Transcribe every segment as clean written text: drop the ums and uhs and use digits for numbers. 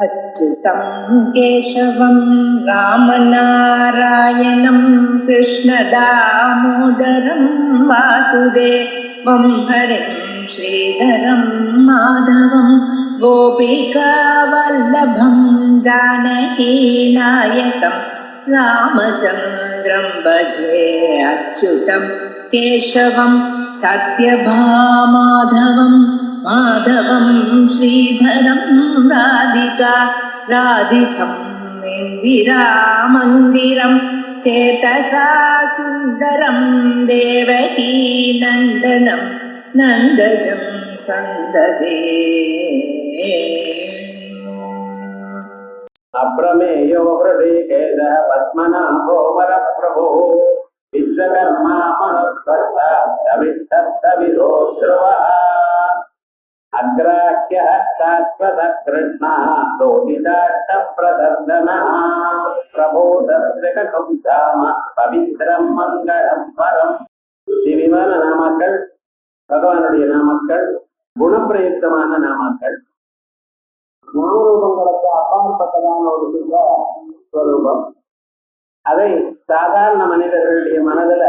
अच्युतं केशवं रामनारायणं कृष्णदामोदरं वासुदेवं हरिं श्रीधरं माधवं गोपिकावल्लभं जानकीनायकं रामचन्द्रं भजे अच्युतं केशवं सत्यभामाधवं माधवं श्रीधरं राधितं इन्दिरामन्दिरं चेतसा सुन्दरं देवकी नन्दनं नन्दजं सन्ददे अप्रमेयो हृदयेश पद्मनाभो वरप्रभो विश्वकर्मा मनुष्यविधो ध्रुवः अग्राह्यः शाश्वतः कृष्णः लोहिताष्टप्रदर्शनः प्रबोधत्रिकटं धाम पवित्रं मङ्गलं परम् திவ்யமான நாமாக்கள் பகவானுடைய நாமாக்கள் குணப்பிரயுக்தமான நாமாக்கள் நாமரூபங்களுக்கு அப்பாற்பட்டதான ஒரு சித்த ஸ்வரூபம். அதை சாதாரண மனிதர்களுடைய மனதுல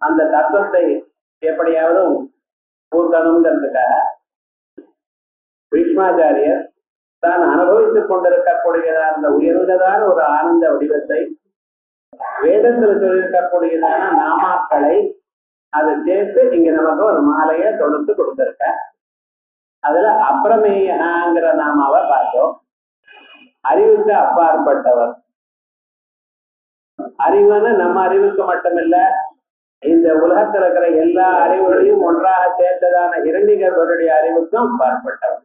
அந்த தத்துவத்தை எப்படியாவது பூர்த்தணுங்கிறதுக்காக பீஷ்மாச்சாரியர் தான் அனுபவித்துக் கொண்டிருக்கக்கூடியதான அந்த உயர்ந்ததான ஒரு ஆனந்த வடிவத்தை வேதத்தில் சொல்லியிருக்கக்கூடியதான நாமாக்களை அதை சேர்த்து இங்க நமக்கு ஒரு மாலையை தொடுத்து கொடுத்திருக்க. அதுல அப்பிரமேயங்கிற நாமாவை பார்த்தோம். அறிவுக்கு அப்பாற்பட்டவர். அறிவுன்னு நம்ம அறிவுக்கு மட்டுமில்ல, இந்த உலகத்தில் இருக்கிற எல்லா அறிவுகளையும் ஒன்றாக சேர்த்ததான இரண்டிகர்களுடைய அறிவுக்கும் அப்பாற்பட்டவர்.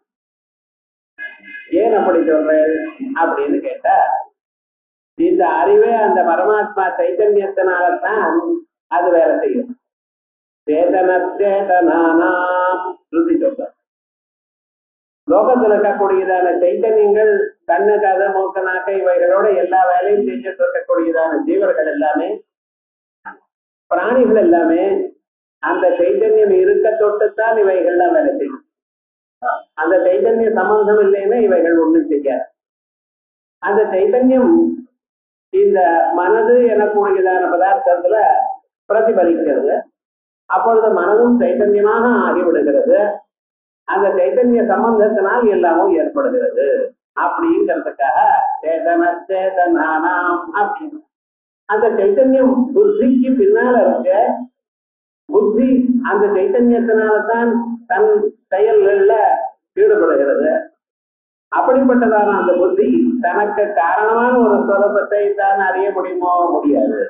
ஏன் அப்படி சொல்றேன் அப்படின்னு கேட்டா, இந்த அறிவே அந்த பரமாத்மா சைத்தன்யத்தினால்தான் அது வேலை செய்யும். சேதனச்சேதனானாம் ஸ்ருதி சொல்ற லோகத்தில் இருக்கக்கூடியதான சைத்தன்யங்கள் கண்ணு கதை மூக்க நாக்க இவைகளோட எல்லா வேலையும் செஞ்சுட்டு இருக்கக்கூடியதான ஜீவர்கள் எல்லாமே, பிராணிகள் எல்லாமே அந்த சைத்தன்யம் இருக்க தொட்டுத்தான் இவைகள்லாம் வேலை செய்யும். அந்த சைத்தன்ய சம்பந்தம் இல்லைன்னா இவைகள் ஒண்ணும் செய்யாது. அந்த சைத்தன்யம் இந்த மனது எனக்கூடியதான பதார்த்தத்துல பிரதிபலிக்கிறது. அப்பொழுது மனதும் சைத்தன்யமாக ஆகிவிடுகிறது. அந்த சைத்தன்ய சம்பந்தத்தினால் எல்லாமும் ஏற்படுகிறது. அப்படிங்கிறதுக்காக சேதன சேதனானாம் அப்படின்னு அந்த சைத்தன்யம் புத்திக்கு பின்னால இருக்க. புத்தி அந்த சைத்தன்யத்தினால்தான் தன் செயல்கள்ல ஈடுபடுகிறது. அப்படிப்பட்டதான அந்த புத்தி தனக்கு காரணமான ஒரு ஸ்வரூபத்தை தான் அறிய முடியுமோ? முடியாது.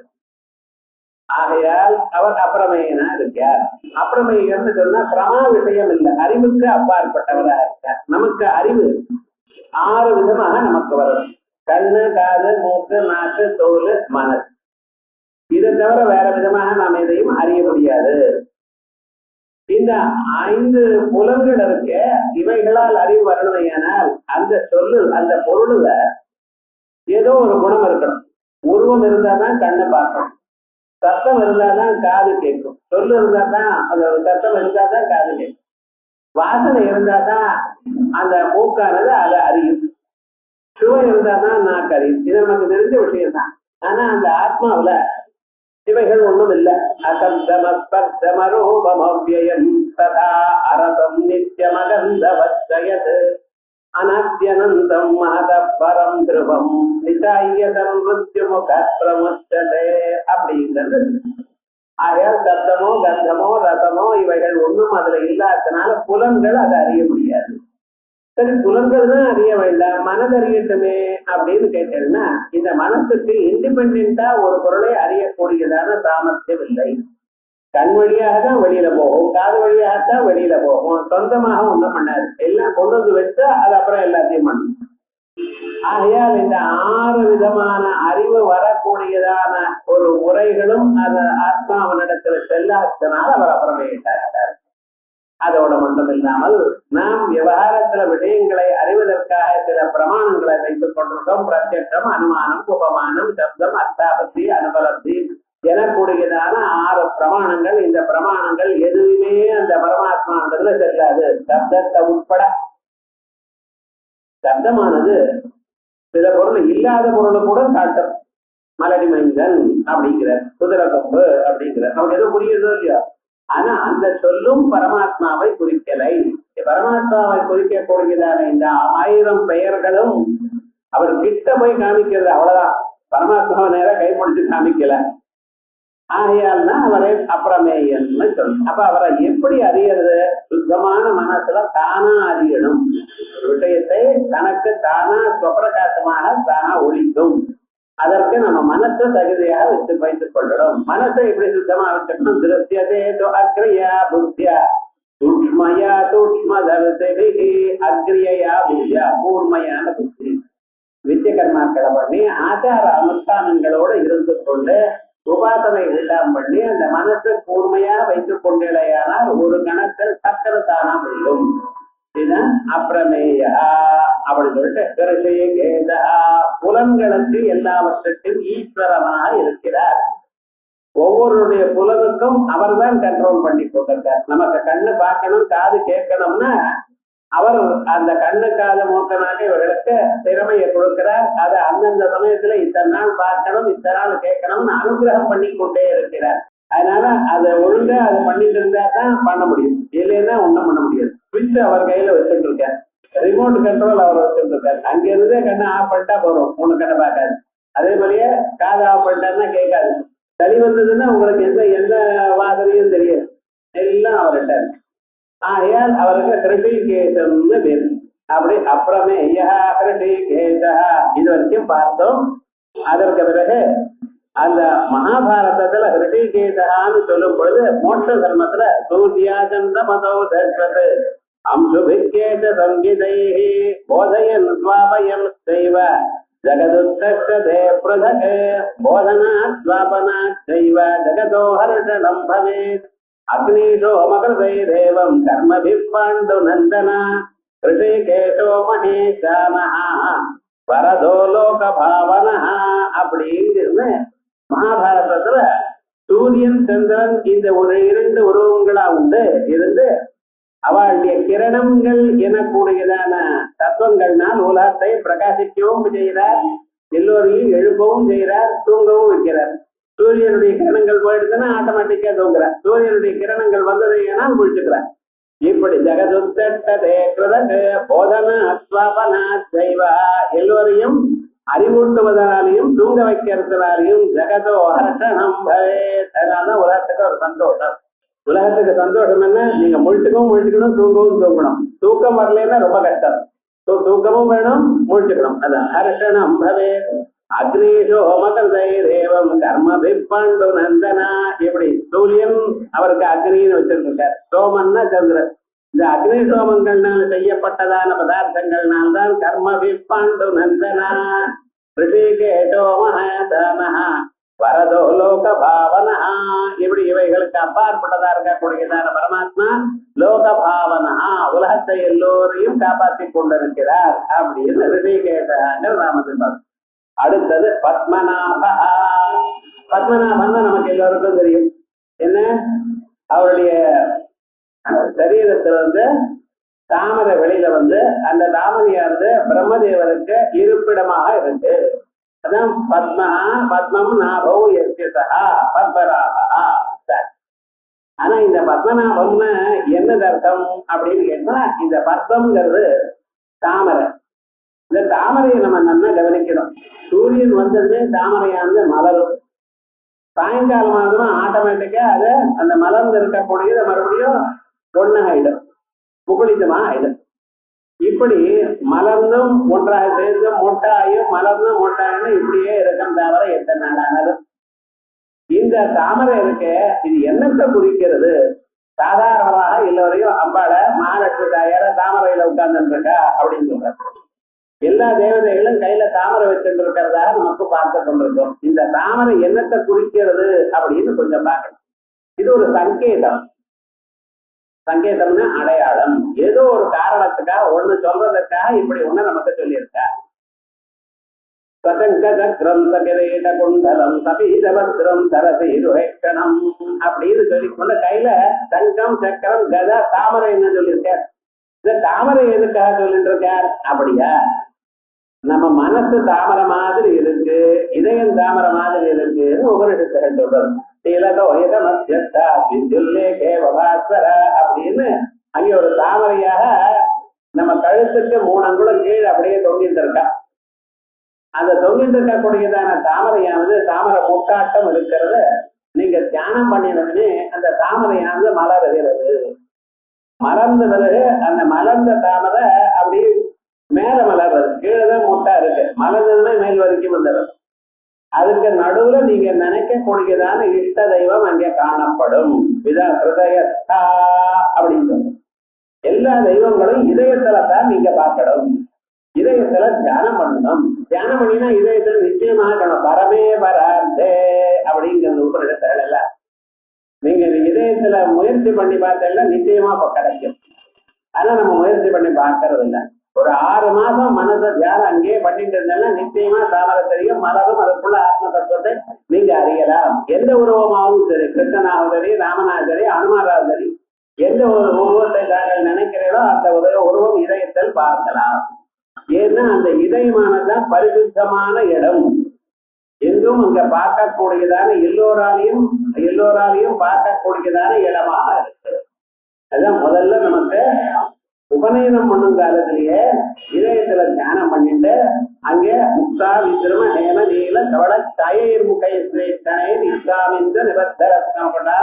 ஆகையால் அவர் அப்பிரமேயனா இருக்கார். அப்பிரமேயன்னு சொன்னா பிரமா விஷயம் இல்லை, அறிவுக்கு அப்பாற்பட்டவராக இருக்கார். நமக்கு அறிவு 6 விதமாக நமக்கு வரும். கண்ணு, காது, மூக்கு, நாக்கு, தோல், மனது. இதை தவிர வேற விதமாக நாம் எதையும் அறிய முடியாது. இந்த 5 புலன்கள் இருக்க, இவைகளால் அறிவு வரணுமையானால் அந்த சொல்லு அந்த பொருள்ல ஏதோ ஒரு குணம் இருக்கணும். உருவம் இருந்தாதான் கண்ணை பார்க்கணும், சத்தம் இருந்தாதான் காது கேட்கும், சொல்லு இருந்தாதான் அந்த சத்தம் இருந்தாதான் காது கேட்கும், வாசனை இருந்தாதான் அந்த மூக்கானது அதை அறியும், சுவை இருந்தாதான் நாக்கு அறியும். இது நமக்கு தெரிஞ்ச விஷயம் தான். ஆனா அந்த ஆத்மாவில இவைகள் ஒண்ணும் இல்லை. அசப்தமஸ்பர்ஷமரூபமவ்யயம் ததா அரசம் நித்யமகந்தவச்சயத் அநாத்யனந்தம் மஹதப்பரம் த்ருவம் நிதாயதம் மிருத்யுமுக பிரமுச்சதே அப்படிங்கிறது. ஆகையால் சப்தமோ கந்தமோ ரசமோ இவைகள் ஒன்றும் அதுல இல்லாததுனால புலன்கள் அதை அறிய முடியாது. சரி, புலன்கள் தான் அறிய வேண்டாம், மனது அறியட்டுமே அப்படின்னு கேட்டேன்னா, இந்த மனசுக்கு இண்டிபெண்டா ஒரு பொருளை அறியக்கூடியதான சாமர்த்தியம் இல்லை. கண் வழியாக தான் வெளியில போகும், காது வழியாகத்தான் வெளியில போகும், சொந்தமாக ஒண்ணும் பண்ணாது. எல்லாம் கொண்டு வந்து வச்சா அது அப்புறம் எல்லாத்தையும் பண்ணும். ஆகையால் இந்த 6 விதமான அறிவு வரக்கூடியதான ஒரு முறைகளும் அது ஆத்மாவனிடத்துல செல்லாதனால அவர் அப்புறமேட்டார். அதோட மட்டும் இல்லாமல் நாம் விவகாரத்துல விஷயங்களை அறிவதற்காக சில பிரமாணங்களை வைத்துக் கொண்டிருக்கோம். பிரத்யட்சம், அனுமானம், உபமானம், சப்தம், அர்த்தாபத்தி, அனுபலத்தி எனக்கூடியதான 6 பிரமாணங்கள். இந்த பிரமாணங்கள் எதுவுமே அந்த பரமாத்மான்றதுல செல்லாது, சப்தத்தை உட்பட. சப்தமானது சில பொருள் இல்லாத பொருளை கூட காட்டும். மலடி மைந்தன் அப்படிங்கிற, குதிரை கொம்பு அப்படிங்கிற, நமக்கு எதுவும் புரியுதோ இல்லையோ. ஆனா அந்த சொல்லும் பரமாத்மாவை குறிக்கலை. பரமாத்மாவை குறிக்கக்கூடியதான இந்த 1000 பெயர்களும் அவர் கிட்ட போய் காமிக்கிறது, அவ்வளவுதான். பரமாத்மாவை நேரம் கை முடிச்சு காமிக்கல. ஆகையால்னா அவரை அப்பிரமேயன்னு சொல்லணும். அப்ப அவரை எப்படி அறியறது? சுத்தமான மனசுல தானா அறியணும். விஷயத்தை தனக்கு தானா சுவப்பிரகாசமாக தானா ஒழிக்கும். அதற்கு நம்ம மனசை தகுதியாக வைத்துக் கொள்ளணும். மனசை எப்படி சுத்தமா வச்சுக்கணும்? திருஷ்யதே அக்ரியா புத்தியா சூக்ஷ்மயா சூக்ஷ்மதர்சிபிஹி அக்ரியயா புத்தியா கூர்மையான புத்தி. நித்திய கர்மாக்களை பண்ணி ஆச்சார அனுஷ்டானங்களோட இருந்து கொண்டு உபாசனை எல்லாம் பண்ணி அந்த மனசை கூர்மையா வைத்துக் கொண்டேயானால் ஒரு கணத்தில் சக்கர தானா வெல்லும். இதுதான் அப்பிரமேயா அப்படி சொல்லிட்டு புலன்களுக்கு எல்லாவற்றுக்கும் ஈஸ்வரனாக இருக்கிறார். ஒவ்வொருடைய புலனுக்கும் அவர் தான் கண்ட்ரோல் பண்ணி கொண்டிருக்கார். நமக்கு கண்ணு பார்க்கணும், காது கேட்கணும்னா அவர் அந்த கண்ணு காது மூக்கனாக இவர்களுக்கு திறமையை கொடுக்கிறார். அதை அந்தந்த சமயத்துல இத்தனை நாள் பார்க்கணும், இத்தனை நாள் கேட்கணும்னு அனுகிரகம் பண்ணி கொண்டே இருக்கிறார். அதனால அதை ஒழுங்கா அதை பண்ணிட்டு இருந்தா தான் பண்ண முடியும். இல்லைன்னா ஒண்ணும் பண்ண முடியாது. சுவிட்ச் அவர் கையில வச்சுட்டு இருக்கார், ரிமோட் கண்ட்ரோல் அவர் வச்சுட்டு இருக்காரு. அங்க இருந்தே கண்ணை ஆஃப் பண்ணிட்டா போறோம், ஒண்ணு கண்ணை பார்க்காது. அதே மாதிரியே காதை ஆஃப் பண்ணிட்டாருன்னா கேட்காது. சளி வந்ததுன்னா உங்களுக்கு எந்த வாசனையும் தெரியாது, எல்லாம் அவர்கிட்ட. ஆகையால் அவருக்கு ஹிருஷிகேசம்னு பேரு. அப்படி அப்புறமேயா ஹிருஷிகேசா இது வரைக்கும் பார்த்தோம். அதற்கு பிறகு அந்த மகாபாரதத்துல ஹிருஷிகேசான்னு சொல்லும் பொழுது மோட்ச தர்மத்துல சூர்யாசந்த மதோ தர்ஷது அம்சுபிக்கேச சங்கீதைஹி போதயன் ஸ்வாபயம் செய்வ ஜகதுத்தே பிரதக் போதனாத் ஸ்வாபனாத் செய்வ ஜகதோ ஹர்ஷணம் பவேத் அக்னீஷோ மகர்தை தேவம் கர்மபிப் பாண்டு நந்தனா ரிஷிகேஷோ மகேஷானஹா வரதோ லோக பாவனஹா அப்படின்னு மகாபாரதத்துல சூரியன் சந்திரன் இந்த ஒரு 2 உருவங்களா உண்டு இருந்து அவளுடைய கிரணங்கள் எனக்கூடியதான தத்துவங்கள்னால் உலகத்தை பிரகாசிக்கவும் செய்கிறார், எல்லோரையும் எழுப்பவும் செய்கிறார், தூங்கவும் வைக்கிறார். சூரியனுடைய கிரணங்கள் போயிடுச்சுன்னா ஆட்டோமேட்டிக்கா தூங்குறார், சூரியனுடைய கிரணங்கள் வந்தது ஏனால் முடிச்சுக்கிறார். இப்படி ஜெகதுத்தே கிருதக் போதன அஸ்வாபனா செய்வா எல்லோரையும் அறிவூட்டுவதனாலையும் தூங்க வைக்கிறதுனாலையும் ஜெகதோ ஹர்ஷணம் பவேத். அதனாலதான் உலகத்துக்கு ஒரு சந்தோஷம். உலகத்துக்கு சந்தோஷம் என்ன? நீங்க முழிச்சுக்கணும், தூங்கவும் தூங்கணும். தூக்கம் வரலன்னா ரொம்ப கஷ்டம். தூக்கமும் வேணும், முழிச்சுக்கணும். அதான் ஹர்ஷணம் பவேத். அக்னீஷோ மகர்தை தேவம் கர்மபிப் பாண்டு நந்தனா. இப்படி சூரியன் அவருக்கு அக்னின்னு வச்சிருக்கார், சோமன்னா சந்திரன். இந்த அக்னி சோமங்கள்னால் செய்யப்பட்டதான பதார்த்தங்கள்னால்தான் கர்மபிப் பாண்டு நந்தனா ரிஷிகேஷோ மகாதானஹா வரதோ லோக பாவனஹா. இப்படி இவைகளுக்கு அப்பாற்பட்டதா இருக்கக்கூடியதான பரமாத்மா லோக பாவனஹா உலகத்தை எல்லோரையும் காப்பாற்றி கொண்டிருக்கிறார் அப்படின்னு ரிஷிகேஷங்கிற நாமத்தில். அடுத்தது பத்மநாபா. பத்மநாபன் நமக்கு எல்லோருக்கும் தெரியும். என்ன? அவருடைய சரீரத்துல தாமரை வெளியில அந்த தாமரையானது பிரம்மதேவருக்கு இருப்பிடமாக இருக்கு. அதான் பத்மா பத்மம் நாபௌ எஸ்யசா பத்மநாபா. ஆனா இந்த பத்மநாபம்னு என்னது அர்த்தம் அப்படின்னு கேட்டா, இந்த பத்மங்கிறது தாமரை. இந்த தாமரையை நம்ம நல்லா கவனிக்கணும். சூரியன் வந்ததுமே தாமரையானது மலரும். சாயங்காலம் ஆகுதுன்னா ஆட்டோமேட்டிக்கா அது அந்த மலர்ந்து இருக்கக்கூடியது மறுபடியும் ஒன்னாயிடும், முகுளிதமா ஆயிடும். இப்படி மலர்ந்தும் ஒன்றாக சேர்ந்தும் மொட்டாயும் மலர்ந்தும் மொட்டாயும் இப்படியே இருக்கும் தாமரை எத்தனை நாளானாலும். இந்த தாமரை இருக்க இது என்னத்தை குறிக்கிறது? சாதாரணமாக எல்லோரையும் அம்பாள மகாலட்சுமி தாயார தாமரையில உட்கார்ந்து இருக்கா அப்படின்னு சொல்றாங்க. எல்லா தேவதைகளும் கையில தாமரை வச்சுட்டு இருக்கிறதாக நமக்கு பார்த்து கொண்டிருக்கோம். இந்த தாமரை என்னத்தை குறிக்கிறது அப்படின்னு கொஞ்சம் பார்க்கணும். இது ஒரு சங்கேதம். சங்கேதம்னா அடையாளம். ஏதோ ஒரு காரணத்துக்காக ஒண்ணு சொல்றதுக்காக இப்படி ஒண்ணு நமக்கு சொல்லியிருக்கா. குண்டலம் சபீதபத்ரம் சரசீருஹேஷணம் அப்படின்னு சொல்லிக்கொண்டு கையில தங்கம் சக்கரம் கதா தாமரை என்ன சொல்லியிருக்க. இந்த தாமரை எதுக்காக சொல்லிட்டு இருக்கார்? அப்படியா, நம்ம மனசு தாமரை மாதிரி இருக்கு, இதயம் தாமரை மாதிரி இருக்குன்னு உபனிஷத்துகள் சொல்றது. அப்படின்னு அங்கே ஒரு தாமரையாக நம்ம கழுத்துக்கு 3 அங்குலம் கீழே அப்படியே தொங்கிட்டு இருக்கா. அந்த தொங்கிட்டு இருக்கக்கூடியதான தாமரையானது தாமரை முட்டாட்டம் இருக்கிறது. நீங்க தியானம் பண்ணினதுன்னு அந்த தாமரையானது மலர்கிறது. மலர்ந்த பிறகு அந்த மலர்ந்த தாமரை அப்படி மேல மலர்றது, கீழேதான் முட்டா இருக்கு, மலர்ந்ததுமே மேல் வரைக்கும் வந்துடும். அதுக்கு நடுவுல நீங்க நினைக்கக்கூடியதான இஷ்ட தெய்வம் அங்கே காணப்படும். இதான் ஹிருதயத்தா அப்படின்னு சொல்லு. எல்லா தெய்வங்களும் இதயத்துல தான் நீங்க பார்க்கணும், இதயத்துல தியானம் பண்ணணும். தியானம் பண்ணினா இதயத்துல நிச்சயமாகணும். பரமே வராந்தே அப்படிங்கிற உபநிடத்துல எல்லாம் நீங்க இதயத்துல முயற்சி பண்ணி பார்த்தா நிச்சயமா இப்ப கிடைக்கும். ஆனா நம்ம முயற்சி பண்ணி பார்க்கறது இல்லை. ஒரு 6 மாசம் மனதை தியானம் அங்கேயே பண்ணிட்டு இருந்தா நிச்சயமா தாமரை தெரியும், மலரும். அதுக்குள்ள ஆத்ம தத்துவத்தை நீங்க அறியலாம். எந்த உருவமாகவும் சரி, கிருஷ்ணனாகவும் சரி, ராமனாகவும் சரி, அனுமாராகவும் சரி, எந்த ஒரு உருவத்தை தாங்கள் நினைக்கிறீர்களோ அந்த உருவம் இதயத்தில் பார்க்கலாம். ஏன்னா அந்த இதயமானதான் பரிசுத்தமான இடம். எங்கும் அங்க பார்க்கக்கூடியதான எல்லோராலையும் பார்க்கக்கூடியதான இடமாக இருக்கு. அதான் முதல்ல நமக்கு உபநயனம் பண்ணும் காலத்திலேயே இதயத்துல தியானம் பண்ணிட்டு அங்கே முக்தா விசிரம ஹேம நீல கவள தயர் முகை சிரேஷ்டனை நிஷ்காமிந்த நிபத்தரத்னப்படா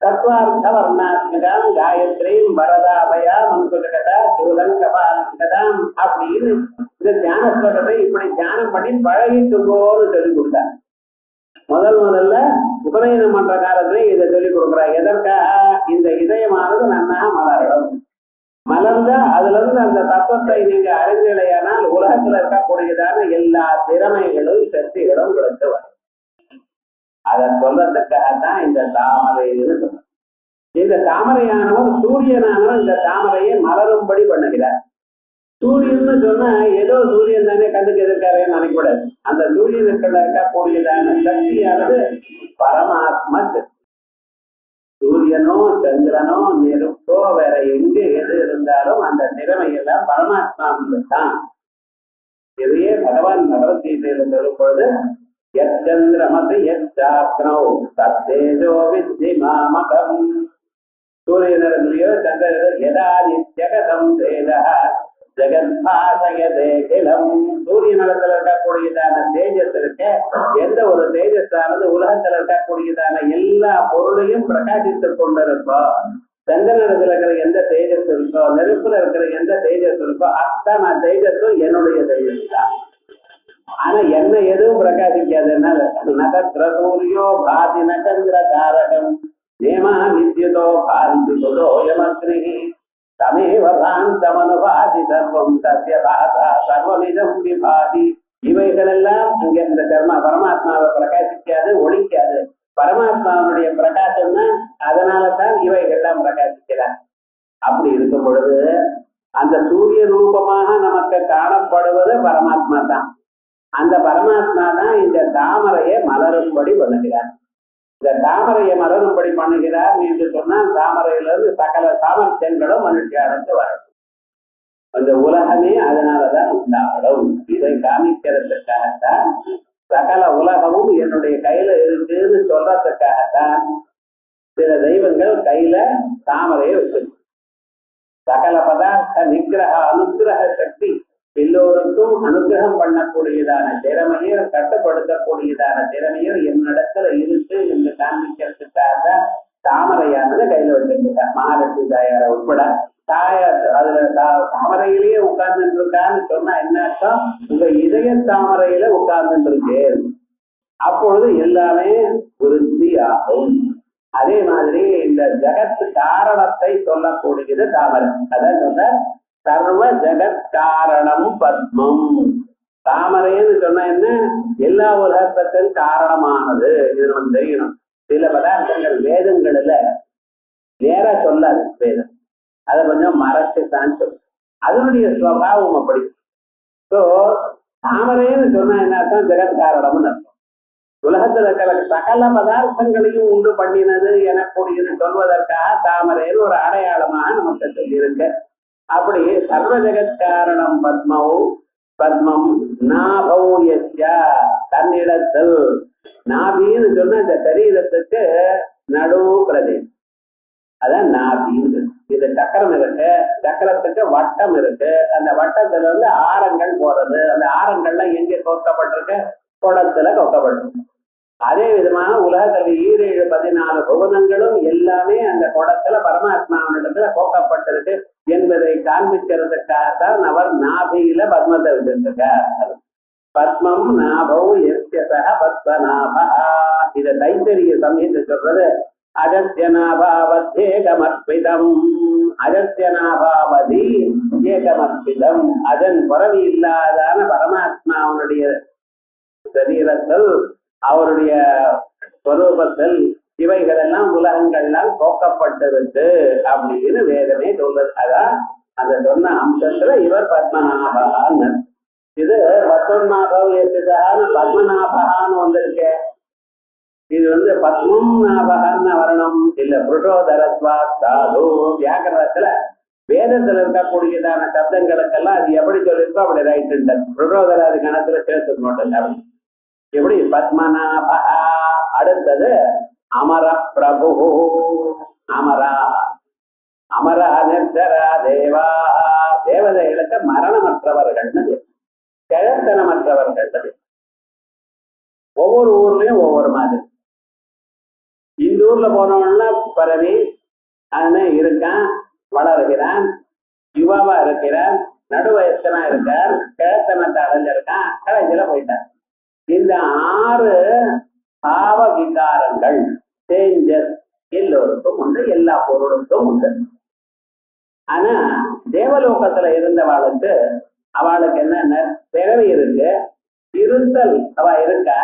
தத்வார்த்த வர்ணாத்மிகாம் காயத்ரீம் வரதாபயா மன்சுகடா சூலன் கபாலகதாம் அப்படின்னு இந்த தியான ஸ்லோகத்தை இப்படி தியானம் பண்ணி பழகிட்டு போன்னு சொல்லிக் கொடுத்தார். முதல்ல உபநயனம் பண்ற காலத்திலே இதை சொல்லிக் கொடுக்குறார். எதற்காக? இந்த இதயமானது நன்னாக மலரிடும். மலர்ந்தா அதுல இருந்து அந்த தத்துவத்தை நீங்க அறிந்தலையானால் உலகத்துல இருக்கக்கூடியதான எல்லா திறமைகளும் சக்திகளும் கிடைத்து வரும். அதை சொல்றதுக்காகத்தான் இந்த தாமரை. இந்த தாமரையானவர் சூரியனானவர் இந்த தாமரையை மலரும்படி பண்ணுகிறார். சூரியன் சொன்னா ஏதோ சூரியன் தானே கண்ணுக்கு எதிர்க்காரன்னு நினைக்கூடாது. அந்த சூரியனுக்குள்ள இருக்கக்கூடியதான சக்தியானது பரமாத்மா சக்தி. சூரியனோ சந்திரனோ நெருப்போ வேற எங்க எது இருந்தாலும் அந்த திறமையெல்லாம் பரமாத்மா தான். இதையே பகவான் பகவத்கீதையில சொல்லும் பொழுது எச்சந்திரமது எச்சாக்னோ தத்தேஜோ வித்தி மாமகம். சூரியனிடத்திலேயோ சந்திரனோ யதா நித்யகதம் தேஜா ஜெகத்பாசயதே கிலம். சூரிய நிலத்துல இருக்கக்கூடியதான தேஜஸ் இருக்க, எந்த ஒரு தேஜஸானது உலகத்துல இருக்கக்கூடியதான எல்லா பொருளையும் பிரகாசித்துக் கொண்டிருக்கோம். சந்திரனிடத்துல இருக்கிற எந்த தேஜஸ் இருக்கோ, நெருப்புல இருக்கிற எந்த தேஜஸ் இருக்கோ அத்தனை தேஜஸும் என்னுடைய தேஜஸ் தான். ஆனா என்ன எதுவும் பிரகாசிக்காது. என்ன நகத்திர சூரியோ பாதி நகந்திர காரகம் நேமா வித்யுதோ பாந்தி குதோயமஸ்ரீ தமேவ சாந்தமனுபாதி சர்வம் சத்ய பாசா சர்வமிதம் விபாதி. இவைகள் எல்லாம் அங்க இந்த பரமாத்மாவை பிரகாசிக்காது, ஒழிக்காது. பரமாத்மாவுடைய பிரகாசம் தான். அதனாலதான் இவைகள்லாம் பிரகாசிக்கிறார். அப்படி இருக்கும் பொழுது அந்த சூரிய ரூபமாக நமக்கு காணப்படுவது பரமாத்மா தான். அந்த பரமாத்மா தான் இந்த தாமரையை மலரும்படி பண்ணுகிறார். இந்த தாமரையை மலரும்படி பண்ணுகிறார் என்று சொன்னால் தாமரையிலிருந்து சகல சாமர்த்தியங்களும் மனுஷியாருக்கு வரும். அந்த உலகமே அதனாலதான் உண்டாகணும். இதை காமிக்கிறதுக்காகத்தான் சகல உலகமும் என்னுடைய கையில இருக்குன்னு சொல்றதுக்காகத்தான் சில தெய்வங்கள் கையில தாமரையை வச்சிருக்கு. சகல பதார்த்த நிகிரக அனுகிரக சக்தி, எல்லோருக்கும் அனுகிரகம் பண்ணக்கூடியதான திறமையோ கட்டுப்படுத்தக்கூடியதான திறமையோ என்னிடத்துல இருக்கு என்று காண்பிக்கிறதுக்காக தாமரையானது கையில வச்சிருக்கார். மகாலட்சுமி தாயார உட்பட அதுல தாமரையிலேயே உட்கார்ந்துட்டு இருக்கான்னு சொன்னா என்ன அர்த்தம்? உங்க இதய தாமரையில உட்கார்ந்துட்டு இருக்கேன். அப்பொழுது எல்லாமே விருத்தி ஆகும். அதே மாதிரி இந்த ஜகத் காரணத்தை சொல்லக்கூடியது தாமரை. அதான் சொன்ன சர்வ ஜகத் காரணம் பத்மம். தாமரைன்னு சொன்னா என்ன? எல்லா உலகத்தின் காரணமானது. இது நமக்கு தெரியணும். சில பதார்த்தங்கள் வேதங்கள்ல நேரா சொல்லாது. வேதம் அதை கொஞ்சம் மறைச்சுதான் சொல்லும். அதனுடைய சுவாவம் அப்படி. ஸோ தாமரைன்னு சொன்னா என்ன அர்த்தம்? ஜெகத் காரணம்னு அர்த்தம். உலகத்துல இருக்கிற சகல பதார்த்தங்களையும் உண்டு பண்ணினது எனக்கூடியது சொல்வதற்காக தாமரைன்னு ஒரு அடையாளமாக நமக்கு சொல்லியிருக்க. அப்படி சர்வ ஜெகத்காரணம் பத்மம் நாபௌ யஸ்ய தன்னிடத்தில் நாபின்னு சொன்ன இந்த சரீரத்துக்கு நடு பிரதேசம் அதான் நாபின்னு. இது சக்கரம் இருக்கு, சக்கரத்துக்கு வட்டம் இருக்கு, அந்த வட்டத்துல இருந்து ஆரங்கள் போறது, அந்த ஆரங்கள்லாம் எங்க கோக்கப்பட்டிருக்கு, குடத்துல கோக்கப்பட்டிருக்கு. அதே விதமாக உலகத்துல 14 புவனங்களும் எல்லாமே அந்த குடத்துல பரமாத்மாவினிடத்துல கோக்கப்பட்டிருக்கு என்பதை காண்பிக்கிறதுக்காகத்தான் அவர் நாபியில பத்மத்தை வச்சிருக்கார். பத்மம் நாபௌ யஸ்யதஹ பத்மநாபா. இத தைத்தரிய சமயத்தை சொல்றது அகஸ்யநாபாவத்தேகமர்ப்பிதம். அகஸ்யநாபாவதி ஏகமர்ப்பிதம். அதன் பிறவி இல்லாதான பரமாத்மாவனுடைய சரீரத்தில் அவருடைய ஸ்வரூபத்தில் இவைகள் எல்லாம் உலகங்கள்லாம் போக்கப்பட்டிருக்கு அப்படின்னு வேதமே சொல்றது. அதான் அந்த சொன்ன அம்சத்துல இவர் பத்மநாபான்னு. இது பத்மநாபான்னு வந்திருக்கு. இது பத்மம் நாபகான்னு வரணும் இல்ல புருஷோதரத்வா சாது. வியாக்கரணத்துல வேதத்துல இருக்கக்கூடியதான சப்தங்களுக்கெல்லாம் அது எப்படி சொல்லிருக்கோ அப்படி ரைட்டு. புருஷோதராதி கணத்துல சேர்த்து போட்டு எப்படி பத்மநாபா. அடுத்தது அமர பிரபு. அமரா அமரா நிர்தரா தேவா. தேவதைகளுக்கு மரணமற்றவர்கள், கிழத்தனமற்றவர்கள். ஒவ்வொரு ஊர்லயும் ஒவ்வொரு மாதிரி. இந்த ஊர்ல போனவன்னா பரவி அவன் இருக்கான், வளர்கிறான், யுவாவா இருக்கிறான், நடுவயசனா இருக்கார், கிழத்தனத்தை அடைஞ்சிருக்கான், கடைசியில போயிட்டான். இந்த 6 பாவ விகாரங்கள் சேஞ்சஸ் எல்லோருக்கும் உண்டு, எல்லா பொருளுக்கும் உண்டு. ஆனா தேவலோகத்துல இருந்தவாளுக்கு அவளுக்கு என்னென்ன பிறவி இருக்கு, இருத்தல் அவ இருக்கா,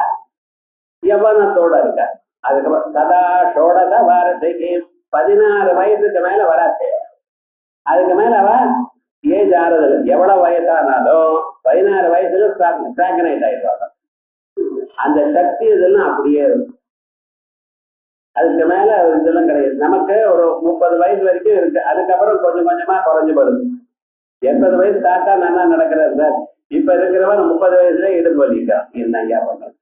யவனத்தோட இருக்கா. அதுக்கப்புறம் சதா ஷோடக வாரத்தைக்கு 16 வயசுக்கு மேல வராது. அதுக்கு மேல அவ ஏஜ் ஆறுதல். எவ்வளவு வயசானாலும் 16 வயசுல ஸ்டாக்னைட் ஆயிடுவாங்க. அந்த சக்தி இதெல்லாம் அப்படியே இருக்கும். அதுக்கு மேல இதெல்லாம் கிடையாது. நமக்கு ஒரு 30 வயசு வரைக்கும் இருக்கு. அதுக்கப்புறம் கொஞ்சம் கொஞ்சமா குறைஞ்சு வருது. 80 வயசு தாத்தா நல்லா நடக்கிறது சார். இப்ப இருக்கிறவன் 30 வயசுல இடுப்பு வலிக்கான். என்ன ஐயா பண்றது?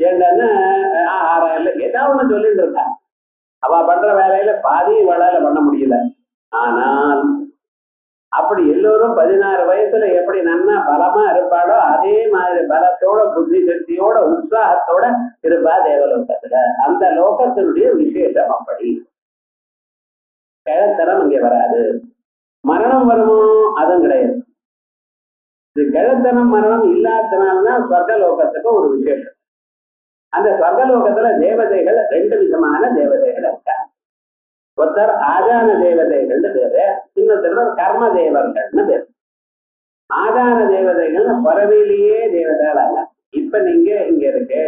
ஏன்னா 6000 ஏதாவது ஒண்ணு சொல்லிட்டு இருக்கான். அவ பண்ற வேலையில பாதி வேலையில பண்ண முடியல. ஆனால் அப்படி எல்லோரும் 16 வயசுல எப்படி நன்னா பலமா இருப்பாளோ அதே மாதிரி பலத்தோட புத்தி சக்தியோட உற்சாகத்தோட இருப்பா தேவலோகத்துல. அந்த லோகத்தினுடைய விசேஷம் அப்படி. கிழத்தனம் இங்க வராது. மரணம் வருமோ? அதுவும் கிடையாது. இது கிழத்தனம் மரணம் இல்லாதனால்தான் ஸ்வர்கலோகத்துக்கு ஒரு விசேஷம். அந்த ஸ்வர்கலோகத்துல தேவதைகள் 2 விதமான தேவதைகள் இருக்காங்க. ஒருத்தர் ஆதான தேவதைகள்னு பேரு, இன்னொருத்தர் கர்ம தேவர்கள்னு பேரு. ஆதான தேவதைகள் பறவையிலேயே தேவதைகள். இப்ப நீங்க இங்க இருக்கு,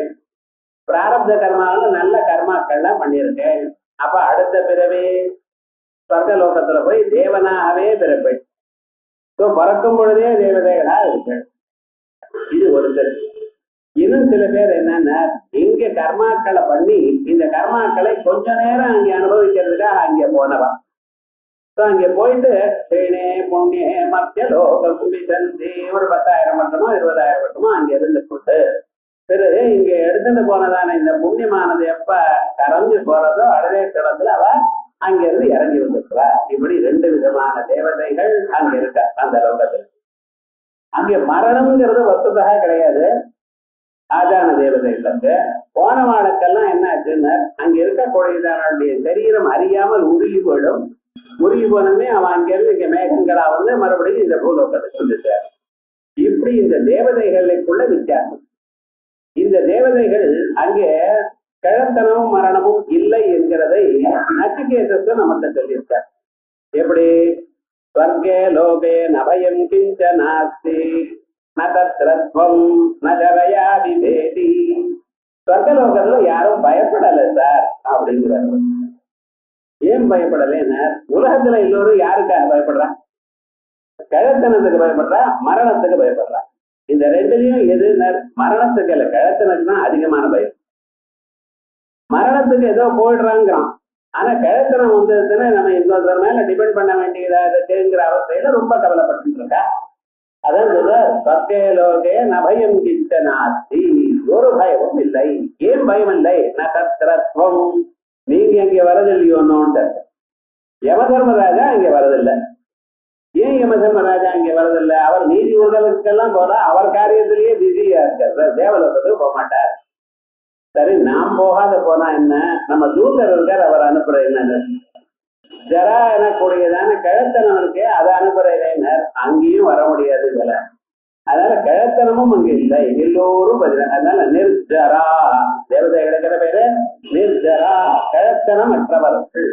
பிராரப்த கர்மாவில் நல்ல கர்மாக்கள்லாம் பண்ணியிருக்கேன். அப்ப அடுத்த பிறவி ஸ்வர்கலோகத்துல போய் தேவனாகவே பிறப்பேன். பிறக்கும் பொழுதே தேவதைகளா இருக்கு. இது ஒருத்தர். இன்னும் சில பேர் என்னன்னா இங்க கர்மாக்களை பண்ணி இந்த கர்மாக்களை கொஞ்ச நேரம் அங்கே அனுபவிக்கிறதுக்காக அங்கே போனவா. அங்கே போயிட்டு ஸ்ரீனே புண்ணிய மத்திய லோக புலிசந்தி ஒரு 10,000 மட்டுமோ 20,000 மட்டுமோ அங்க இருந்து கொண்டு பிறகு இங்க எடுத்துட்டு போனதான இந்த புண்ணியமானது எப்ப கரைஞ்சு போறதோ அடுத்த கிடத்துல அவ அங்க இருந்து இறங்கி வந்துருக்கிறா. இப்படி 2 விதமான தேவதைகள் அங்க இருக்கா அந்த லோகத்தில். அங்கே மரணம்ங்கிறது வஸ்துதாக கிடையாது. ஆதான தேவதைகளுக்கு போன வாழ்க்கெல்லாம் என்ன ஆச்சுன்னு அங்க இருக்கக்கூடியதானுடைய சரீரம் அறியாமல் உருகி போயிடும். உருகி போனமே அவன் அங்கிருந்து இங்க மேகங்களா வந்து மறுபடியும் இந்த பூலோகத்துக்கு வந்துட்டார். இப்படி இந்த தேவதைகளுக்குள்ள வித்தியாசம். இந்த தேவதைகள் அங்கே கிழத்தனமும் மரணமும் இல்லை என்கிறதை நச்சிகேதத்து நமக்கு சொல்லியிருக்கார். எப்படி? ஸ்வர்கே லோகே நபயம் கிஞ்ச நாஸ்தி நதத்ரத்வம் நஜரயா விவேதி. ஸ்வர்கலோகத்துல யாரும் பயப்படல சார் அப்படிங்கிறார். ஏன் பயப்படலைன்னா உலகத்துல எல்லோரும் யாருக்காக பயப்படுறா? கிழத்தனத்துக்கு பயப்படுறா, மரணத்துக்கு பயப்படுறா. இந்த 2லயும் எது? மரணத்துக்கு இல்ல, கிழத்தனுக்கு தான் அதிகமான பயம். மரணத்துக்கு ஏதோ போயிடுறாங்கிறான். ஆனா கிழத்தனம் வந்ததுன்னா நம்ம இன்னொருத்தர் மேல டிபெண்ட் பண்ண வேண்டியதா இருக்குங்கிற அவஸ்தையில ரொம்ப கவலைப்பட்டு இருக்கா. அதான் சொல்ற சத்தியலோகே நபயம் கிட்ட நாஸ்தி, ஒரு பயமும் இல்லை. ஏன் பயம் இல்லை? நகத்திரத்துவம், நீங்க இங்க வரதில்லையோன்னு. யம தர்மராஜா இங்க வரதில்லை. ஏன் யம தர்மராஜா இங்க வரதில்லை? அவர் நீதி உலகத்துக்கெல்லாம் போல அவர் காரியத்திலேயே பிஸியா இருக்கார், தேவலோகத்துக்கு போக மாட்டார். சரி, நாம் போகாத போனா என்ன, நம்ம தூதர் இருக்கார், அவர் அனுப்புற என்ன? ஜரா எனக்கூடியதான கிழத்தனம் இருக்கே, அதை அனுப்புறேன், அங்கேயும் வர முடியாது இதுல. அதனால கிழத்தனமும் அங்க இல்லை, எல்லோரும் அதனால நிர்ஜரா, தேவதை கிடைக்கிற பேரு நிர்ஜரா, கிழத்தனம் அற்றவர்கள்.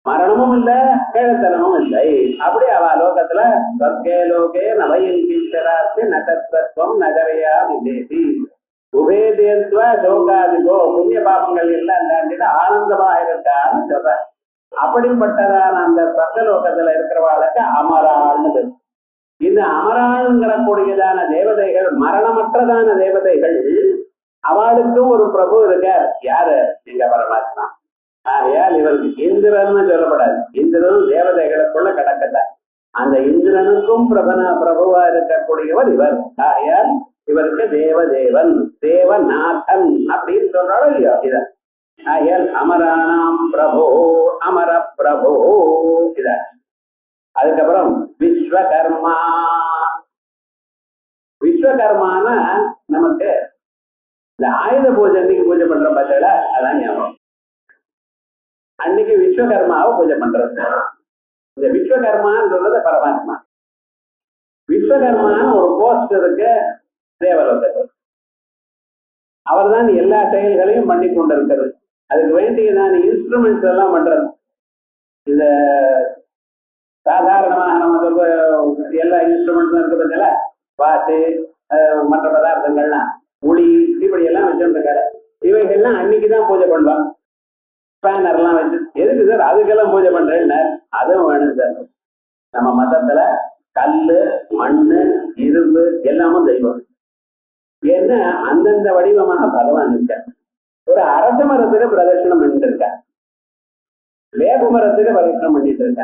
மரணமும் இல்லை, கிழத்தனமும் இல்லை. அப்படி அவ லோகத்துல சொர்க்கே லோகே நவையின் பீச்சராத்து நகத்வம் நகரையா விதேசி உபேதேத்வ சோகாதிகோ, புண்ணிய பாபங்கள் எல்லாம் தாண்டிட்டு ஆனந்தமாக இருக்கான்னு சொல்ற. அப்படிப்பட்டதான அந்த சொர்க்கலோகத்துல இருக்கிறவாளுக்கு அமராள்னு. இந்த அமராளுங்கிற கூடியதான தேவதைகள், மரணமற்றதான தேவதைகள், அவளுக்கும் ஒரு பிரபு இருக்கார். யாரு? எங்க பரமாத்மா. ஆகையால் இவருக்கு இந்திரன்னு சொல்லப்படாது. இந்திரனும் தேவதைகளுக்குள்ள கடக்கல. அந்த இந்திரனுக்கும் பிரபுவா இருக்கக்கூடியவர் இவர். ஆகையால் இவருக்கு தேவதேவன், தேவநாதன் அப்படின்னு சொல்றாலும் இல்லையோ இத. ஆகையால் அமரானாம் பிரபோ, அமர பிரபோ இத. அதுக்கப்புறம் விஸ்வகர்மா. விஸ்வகர்மான நமக்கு இந்த ஆயுத பூஜை அன்னைக்கு பூஜை பண்ற பார்த்தா அதான் ஞாபகம். அன்னைக்கு விஸ்வகர்மாவை பூஜை பண்றது. இந்த விஸ்வகர்மான்னு சொல்றது பரமாத்மா. விஸ்வகர்மான்னு ஒரு போஸ்ட் இருக்கு தேவலோகத்தில். அவர் தான் எல்லா செயல்களையும் பண்ணி கொண்டிருக்கிறது. அதுக்கு வேண்டியதான இன்ஸ்ட்ருமெண்ட்ஸ் எல்லாம் பண்றது. இந்த சாதாரணமாக நம்ம சொல்ற எல்லா இன்ஸ்ட்ருமெண்ட்ஸும் இருக்கு பார்த்தீங்களா, பாட்டு, மற்ற பதார்த்தங்கள்லாம், ஒளி, இப்படி எல்லாம் வச்சுருக்காரு. இவைகள்லாம் அன்னைக்குதான் பூஜை பண்ணுவாங்க. ஸ்பேனர்லாம் வச்சு எதுக்கு சார் அதுக்கெல்லாம் பூஜை பண்றேன்னு? அதுவும் வேணும் சார். நம்ம மதத்துல கல்லு, மண்ணு, இரும்பு எல்லாமும் தெய்வம். ஏன்னா அந்தந்த வடிவமாக பகவான் இருக்க. ஒரு அரச மரத்துக்கு பிரதட்சணம் பண்ணிட்டு இருக்க, வேப்ப மரத்துக்கு பிரதட்சணம் பண்ணிட்டு இருக்க,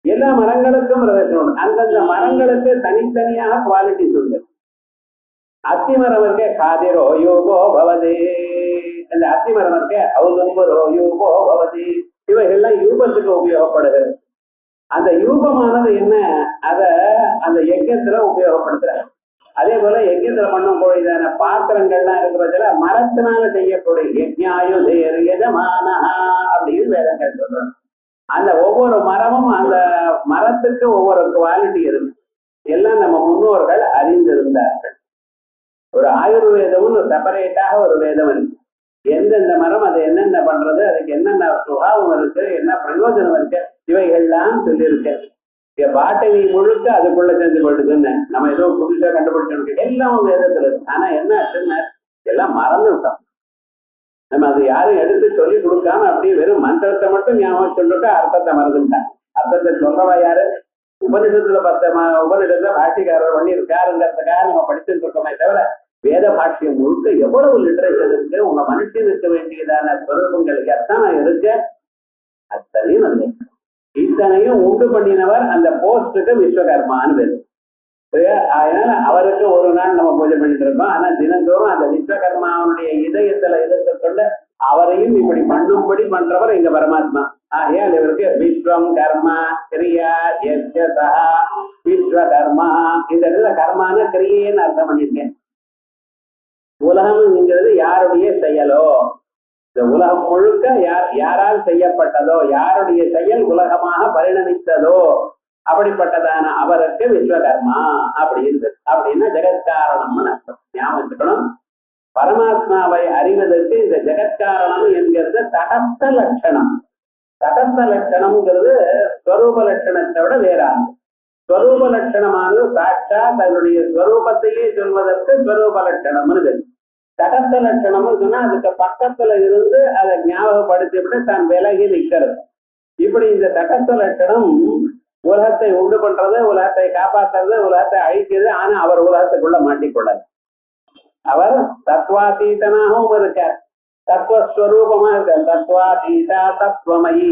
எல்லா மரங்களுக்கும் பிரதட்சணம். அந்தந்த மரங்களுக்கு தனித்தனியாக குவாலிட்டிஸ் உண்டு. அத்தி மரம் இருக்க காதிரோ யோகோ பவதி, அந்த அத்தி மரம் இருக்க அவுதும்பரோ யூபோ பவதி, இவைகள்லாம் யூபத்துக்கு உபயோகப்படுகிறது. அந்த யூபமானது என்ன, அத அந்த யஜ்யத்துல உபயோகப்படுத்துற. அதே போல யஜ்யத்துல பண்ணக்கூடியதான பாத்திரங்கள்லாம் இருக்கிறதுல மரத்தினால செய்யக்கூடிய யஜ்ஞாயுதேரியஜமான அப்படின்னு வேதங்கள் சொல்றோம். அந்த ஒவ்வொரு மரமும் அந்த மரத்துக்கு ஒவ்வொரு குவாலிட்டி இருக்கு. எல்லாம் நம்ம முன்னோர்கள் அறிந்திருந்தார்கள். ஒரு ஆயுர்வேதம்னு செப்பரேட்டாக ஒரு வேதம் இருக்கு. எந்தெந்த மரம் அதை என்னென்ன பண்றது, அதுக்கு என்னென்ன சுபாவம் இருக்கு, என்ன பிரயோஜனம் இருக்கு, இவைகள்லாம் சொல்லியிருக்கு. பாட்டவி முழுக்க அதுக்குள்ள செஞ்சு போயிடுதுன்னு நம்ம ஏதோ புதுசா கண்டுபிடிச்சோம். எல்லாம் வேதத்துல இருக்கு. ஆனா என்ன ஆச்சுன்னு எல்லாம் மறந்து விட்டோம். நம்ம அது யாரும் எடுத்து சொல்லி கொடுக்காம அப்படியே வெறும் மந்திரத்தை மட்டும் ஞாபகம் சொல்லிட்டு அர்த்தத்தை மறந்துட்டாங்க. அர்த்தத்தை சொல்றவா யாரு? உபனிஷத்துல உபனிஷத்துல பாஷ்யக்காரர் பண்ணி இருக்காருங்கிறதுக்காக நம்ம படிச்சுட்டு இருக்கோமே தவிர வேத பாஷ்யம் முழுக்க எவ்வளவு லிட்டரேச்சர் இருக்கு. உங்க மனுஷனுக்கு வேண்டியதான ஸ்வரூபங்களுக்கு எத்தனை இருக்கு, அத்தனையும் வந்து இத்தனையும் உண்டு பண்ணினவர் அந்த போஸ்டுக்கு விஸ்வகர்மான்னு பேரு. அதனால அவருக்கு ஒரு நாள் நம்ம பூஜை பண்ணிட்டு இருக்கோம். ஆனா தினந்தோறும் அந்த விஸ்வகர்மாவுடைய இதயத்துல இருந்து கொண்டு அவரையும் இப்படி பண்ணும்படி பண்றவர் எங்க பரமாத்மா. ஆகையால் இவருக்கு விஸ்வம் கர்மா கிரியா யஜ்ஞதா விஸ்வகர்மா. இந்த இடத்துல கர்மான கிரியேன்னு அர்த்தம் பண்ணியிருக்கேன். உலகம்ங்கிறது யாருடைய செயலோ, இந்த உலகம் முழுக்க யாரால் செய்யப்பட்டதோ, யாருடைய செயல் உலகமாக பரிணமித்ததோ அப்படிப்பட்டதான அவருக்கு விஸ்வகர்மா அப்படின்னா ஜெகத்காரணம்னு அர்த்தம். ஞாபகம் வச்சுக்கணும். பரமாத்மாவை அறிவதற்கு இந்த ஜெகத்காரணம் என்கிறது தடஸ்த லட்சணம். தடஸ்த லட்சணம்ங்கிறது ஸ்வரூப லட்சணத்தை விட வேறானது. ஸ்வரூப லட்சணமானது சாட்சா தன்னுடைய ஸ்வரூபத்தையே சொல்வதற்கு ஸ்வரூப லட்சணம்னு பேரு. தடஸ்த லட்சணம்னு சொன்னா அதுக்கு பக்கத்துல இருந்து அதை ஞாபகப்படுத்தி விட்டு தான் விலகி நிற்கிறது. இப்படி இந்த தடஸ்த லட்சணம் உலகத்தை உண்டு பண்றது, உலகத்தை காப்பாற்றுறது, உலகத்தை அழிக்கிறது. ஆனா அவர் உலகத்துக்குள்ள மாட்டிக்கொள்ளார். அவர் தத்வாதீதனாகவும் இருக்கார். தத்துவஸ்வரூபமா இருக்க தத்துவாதீதா தத்துவமயி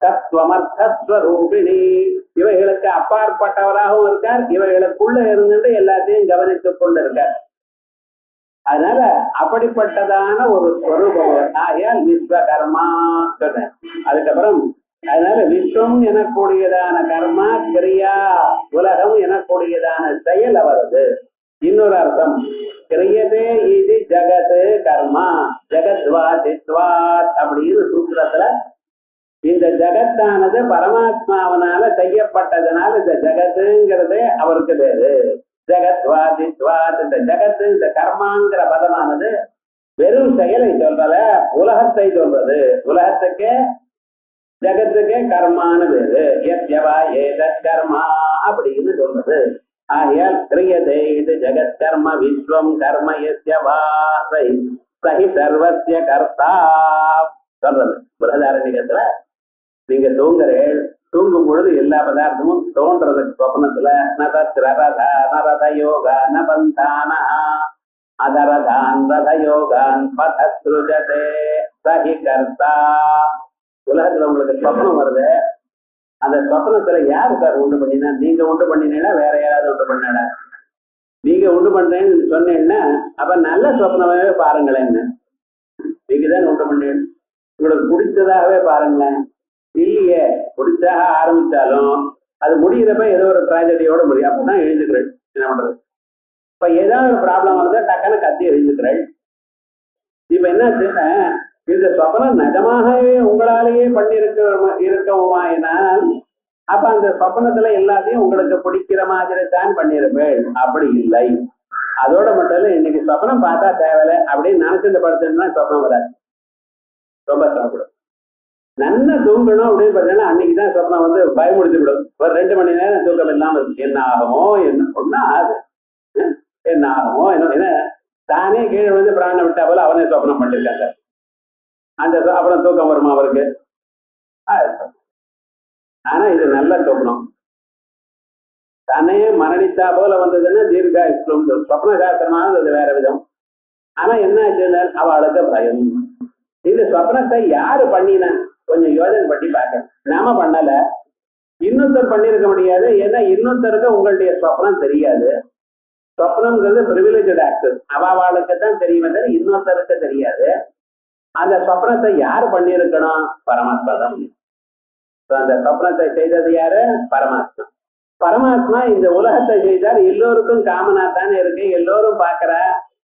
தத்துவமர்த்தஸ்வரூபிணி இவைகளுக்கு அப்பாற்பட்டவராகவும் இருக்கார், இவைகளுக்குள்ள இருந்துட்டு எல்லாத்தையும் கவனித்துக் கொண்டு இருக்கார். அதனால அப்படிப்பட்டதான ஒரு ஸ்வரூபம் ஆகையால் விஸ்வகர்மா சொன்ன. அதுக்கப்புறம் அதனால விஸ்வம் எனக்கூடியதான கர்மா கிரியா உலகம் எனக்கூடியதான செயல் அவரது. இன்னொரு அர்த்தம் கிரியதே இது ஜகத் கர்மா ஜகத்வாதித்வாத் அப்படின்னு சூத்திரத்துல இந்த ஜகத்தானது பரமாத்மாவனால செய்யப்பட்டதுனால இந்த ஜகத்துங்கிறதே அவருக்கு பேரு. ஜகத்வாதித்வாத் இந்த ஜகத்து இந்த கர்மாங்கிற பதமானது வெறும் செயலை சொல்றத உலகத்தை சொல்றது. உலகத்துக்கே ஜகத்துக்கே கர்மானு பேரு. எத்யவா ஏதத் கர்மா அப்படின்னு சொல்றது. ஆகையால் கிரியதே இது ஜெகத் கர்ம விஸ்வம் கர்ம எத்யவா சஹி சர்வஸ்ய கர்த்தா சொல்றது. பிரதாரணிகத்துல நீங்க தூங்கும் பொழுது எல்லா பதார்த்தமும் தோன்றதுக்கு சொப்னத்துல நரத யோகா நபந்தான அதரதான் ரத யோகான் பதஸ்ருஜதே சஹி கர்த்தா. உலகத்துல உங்களுக்கு சொப்னம் வருது, அந்த சொப்னத்துல யாரு சார் உண்டு பண்ணினா? நீங்க உண்டு பண்ணினீங்களா வேற யாராவது உண்டு பண்ணாடா? நீங்க உண்டு பண்றேன்னு சொன்னீங்கன்னா அப்ப நல்ல சொப்னமாவே பாருங்களேன்னு. நீங்க தான் உண்டு பண்ணீங்க, உங்களுக்கு பிடிச்சதாகவே பாருங்களேன். இல்லையே, பிடிச்சாக ஆரம்பிச்சாலும் அது முடிகிறப்ப ஏதோ ஒரு டிராஜடியோட முடியும். அப்பதான் எழுந்துக்கிறேன். என்ன பண்றது? இப்ப ஏதாவது ஒரு ப்ராப்ளம் வந்தா டக்குன்னு கத்தி எழுந்துக்கிறேன். இப்ப என்னாச்சுன்னா இந்த சொப்னம் நிஜமாகவே உங்களாலேயே இருக்கவுமாயினால் அப்ப அந்த சொப்னத்துல எல்லாத்தையும் உங்களுக்கு பிடிக்கிற மாதிரி தான் பண்ணிருப்பேன். அப்படி இல்லை. அதோட மட்டும் இல்ல, இன்னைக்கு சொப்னம் பார்த்தா தேவையில்லை அப்படின்னு நினைச்சிட்டு படுத்துன்னா சொப்னம் வராது, ரொம்ப சாப்பிடும். நல்லா தூங்கணும் அப்படின்னு பார்த்தீங்கன்னா அன்னைக்குதான் சொப்னம் வந்து பயமுடிச்சு விடும். ஒரு 2 மணி நேரம் தூக்கம் இல்லாம என்ன ஆகுமோ என்ன ஒண்ணு ஆகுது, என்ன ஆகுமோ என்ன தானே கீழே வந்து பிராண விட்டா போல அவனே சொப்னம் பண்ணிருக்காங்க. அந்த அப்புறம் தூக்கம் வருமா அவருக்கு? ஆனா இது நல்ல சொப்னம். தன்னையே மரணித்தா போல வந்ததுன்னா தீர்காயுஷ்லம் சொப்ன சாஸ்திரமானது அது வேற விதம். ஆனா என்ன ஆச்சுன்னா அவளுக்கு பயம். இந்த சொப்னத்தை யாரு பண்ணினா கொஞ்சம் யோசனை பண்ணி பார்க்க. நாம பண்ணல, இன்னொருத்தர் பண்ணிருக்க முடியாது. ஏன்னா இன்னொருத்தருக்கு உங்களுடைய சொப்னம் தெரியாது. சொப்னம்ங்கிறது பிரிவிலேஜ்டு ஆக்சஸ், அவளுக்கு தான் தெரியுமே தவிர இன்னொருத்தருக்கு தெரியாது. அந்த சொப்னத்தை யார் பண்ணியிருக்கணும்? பரமாத்மா தான். அந்த சொப்னத்தை செய்தது யாரு? பரமாத்மா. பரமாத்மா இந்த உலகத்தை செய்தார். எல்லோருக்கும் காமனா தானே இருக்கு, எல்லோரும் பாக்குற.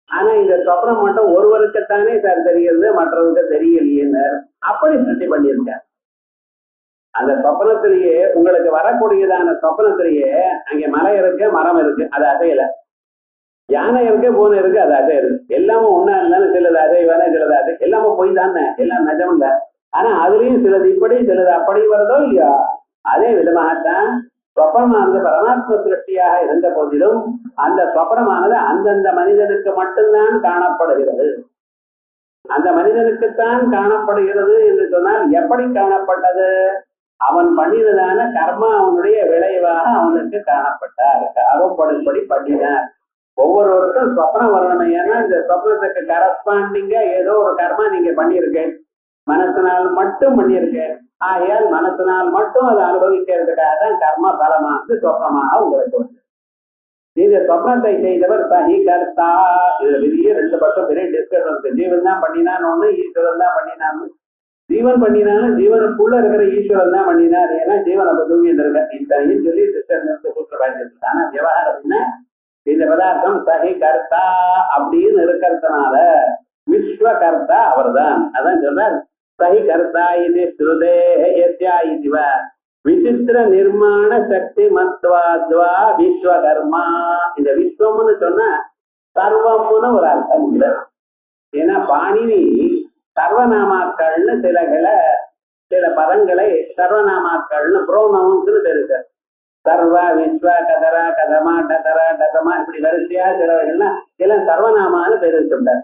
ஆனா இந்த சொப்னம் மட்டும் ஒருவருக்குத்தானே சார் தெரிகிறது, மற்றவருக்கு தெரியலையேன்னு அப்படி சிருஷ்டி பண்ணியிருக்கார். அந்த சொப்னத்திலேயே உங்களுக்கு வரக்கூடியதான சொப்னத்திலேயே அங்கே மலை இருக்கு, மரம் இருக்கு, அது அசையல. யானை இருக்கு, பூனை இருக்கு, அது அசையுது. எல்லாமும் ஒன்னா இருந்தாலும் சிலது அசைவான சிலது அசை, எல்லாமும் போய் தானே, எல்லாம் நிஜம் இல்ல. ஆனா அதுலயும் சிலது இப்படி சிலது அப்படி வருதோ இல்லையா? அதே விதமாகத்தான் சொப்பனமானது பரமாத்ம சிருஷ்டியாக இருந்த போதிலும் அந்த சொப்பனமானது அந்தந்த மனிதனுக்கு மட்டும்தான் காணப்படுகிறது. அந்த மனிதனுக்குத்தான் காணப்படுகிறது என்று சொன்னால் எப்படி காணப்பட்டது? அவன் பண்ணினதான கர்மா அவனுடைய விளைவாக அவனுக்கு காணப்பட்டார், அகப்படும்படி பண்ணினார். ஒவ்வொருவருக்கும் சொப்னம் வரணும். ஏன்னா இந்த சொப்னத்துக்கு கரஸ்பாண்டிங்கா ஏதோ ஒரு கர்மா நீங்க பண்ணியிருக்கேன், மனத்தினால் மட்டும் பண்ணியிருக்கேன். ஆகையால் மனத்தினால் மட்டும் அதை அனுபவிக்கிறதுக்காக தான் கர்ம பலமானது சொப்னமாக உங்களுக்கு வந்து. இந்த சொப்னத்தை செய்தவர் சஹி கர்த்தா. இதுல பெரிய 2 பக்கம் பெரிய டிஸ்கஷன். ஜீவன் தான் பண்ணினான்னு ஒண்ணு, ஈஸ்வரன் தான் பண்ணினான்னு. ஜீவன் பண்ணினாலும் ஜீவனுக்குள்ள இருக்கிற ஈஸ்வரன் தான் பண்ணினார். ஏன்னா ஜீவன் அப்ப தூங்கிட்டு இருக்க இத்தனையும் சொல்லி சிஸ்டர் சூத்திரவாதி. ஆனா விவகாரம் அப்படின்னா இந்த பதார்த்தம் சஹி கர்த்தா அப்படின்னு இருக்கிறதுனால விஸ்வகர்த்தா அவர் தான். அதான் சொல்றார் சஹி கர்த்தா இது ஸ்ருதே யஸ்யா இதுவ விசித்திர நிர்மாண சக்தி மத்வாத்வா விஸ்வகர்மா. இந்த விஸ்வம்னு சொன்னா சர்வம்னு ஒரு அர்த்தம் உண்டு. ஏன்னா பாணினி சர்வநாமாக்கள்னு சில பதங்களை சர்வநாமாக்கள்னு புரோனவுன்ஸ்னு இருக்கு. சர்வ விஸ்வ கதரா கதமா டதரா டதமா இப்படி வரிசையா சிலவர்கள்லாம் சில சர்வநாமான்னு பேர் வச்சுட்டார்.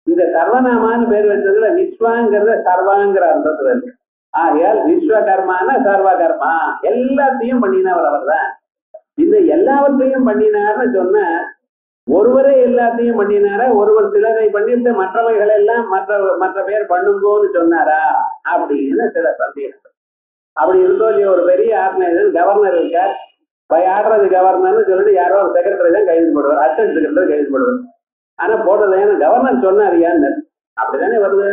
இந்த சர்வநாமான்னு பேர் வச்சதுல விஸ்வாங்கிறத சர்வாங்கிற அர்த்தத்துல இருக்கு. ஆகையால் விஸ்வகர்மான சர்வகர்மா எல்லாத்தையும் பண்ணினவர் அவர் தான். இந்த எல்லாவற்றையும் பண்ணினார்னு சொன்ன ஒருவரே எல்லாத்தையும் பண்ணினாரா, ஒருவர் சிலரை பண்ணிட்டு மற்றவைகள் எல்லாம் மற்ற பேர் பண்ணுங்கோன்னு சொன்னாரா அப்படின்னு சில சந்தேகம். அப்படி இருந்தோ இல்லையோ, ஒரு பெரிய ஆர்கனைசேஷன் கவர்னர் இருக்கார், ஆடுறது கவர்னர்னு சொல்லிட்டு யாரோ ஒரு செக்ரட்டரி தான் கைது போடுவார், அசிஸ்டன்ட் செக்ரட்டரி கைது போடுவார். ஆனா போட்டது ஏன்னா கவர்னர் சொன்னார் யான்னு அப்படித்தானே வருது.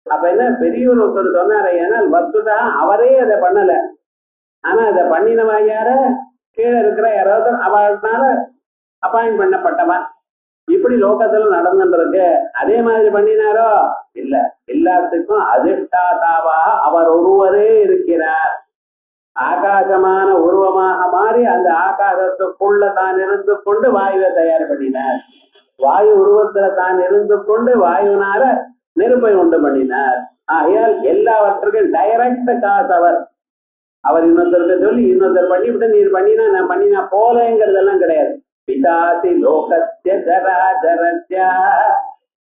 அப்ப என்ன பெரியவர் ஒருத்தர் சொன்னாரு, ஏன்னா வஸ்துதா அவரே அதை பண்ணல, ஆனா அதை பண்ணினவா யார, கீழே இருக்கிற யாராவது அவனால அப்பாயிண்ட் பண்ணப்பட்டவன். இப்படி லோகத்துல நடந்துருக்கு. அதே மாதிரி பண்ணினாரோ இல்ல, எல்லாத்துக்கும் அதிஷ்டாதாவா அவர் ஒருவரே இருக்கிறார். ஆகாசமான உருவமாக மாறி அந்த ஆகாசத்துக்குள்ள தான் இருந்து கொண்டு வாயுவை தயார் பண்ணினார். வாயு உருவத்துல தான் இருந்து கொண்டு வாயுனால நெருப்பை உண்டு பண்ணினார். ஆகையால் எல்லாவற்றுக்கும் டைரக்ட் காசு அவர் இன்னொருத்தருக்கு சொல்லி இன்னொருத்தர் பண்ணிவிட்டு நீர் பண்ணினா நான் பண்ணினா போலங்கிறதெல்லாம் கிடையாது. பிதாசி லோகஸ்ய ஜராஜரஸ்ய,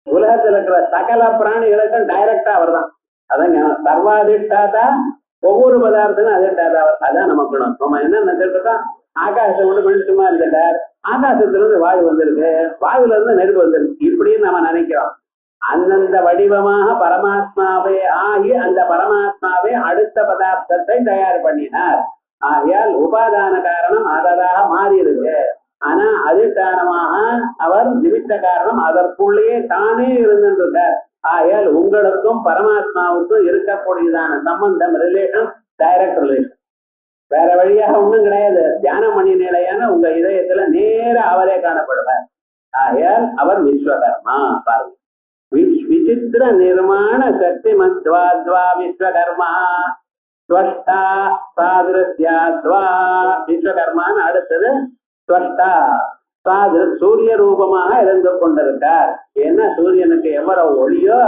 உலகத்துல இருக்கிற சகல பிராணிகளுக்கும் டைரக்டா அவர் தான். அதான் சர்வாதிஷ்டாதா, ஒவ்வொரு பதார்த்தமும் அதிஷ்டாதா அவர். அதான் நமக்கு நம்ம என்ன நினைச்சிருக்கோம், ஆகாசத்தை ஒண்ணு பண்ணி சும்மா இருந்துட்டார், ஆகாசத்துல இருந்து வாயு வந்திருக்கு, வாயுல இருந்து நெருப்பு வந்திருக்கு, இப்படின்னு நம்ம நினைக்கிறோம். அந்தந்த வடிவமாக பரமாத்மாவே ஆகி அந்த பரமாத்மாவே அடுத்த பதார்த்தத்தை தயார் பண்ணினார். ஆகையால் உபாதான காரணம் அததாக மாறி இருக்கு. ஆனா அதிஷ்டானமாக அவர் நிமித்த காரணம் அதற்குள்ளேயே தானே இருந்திருக்கார். ஆகையால் உங்களுக்கும் பரமாத்மாவுக்கும் இருக்கக்கூடியதான சம்பந்தம், ரிலேஷன், டைரக்ட் ரிலேஷன், வேற வழியாக ஒண்ணும் கிடையாது. தியானம் பண்ணி நிலையான உங்க இதயத்துல நேர அவரே காணப்படுவார். ஆகையால் அவர் விஸ்வகர்மா. பாருங்க, விசித்திர நிர்மாண சக்தி மத்வாத்வா விஸ்வகர்மா ஸ்வஷ்டா சாதிருஷ்யாத்வா. விஸ்வகர்மான்னு அடுத்தது ஸ்வஷ்டா சாதிரு, சூரிய ரூபமாக இருந்து கொண்டிருக்கார். ஏன்னா சூரியனுக்கு எவ்வளவு ஒளியோ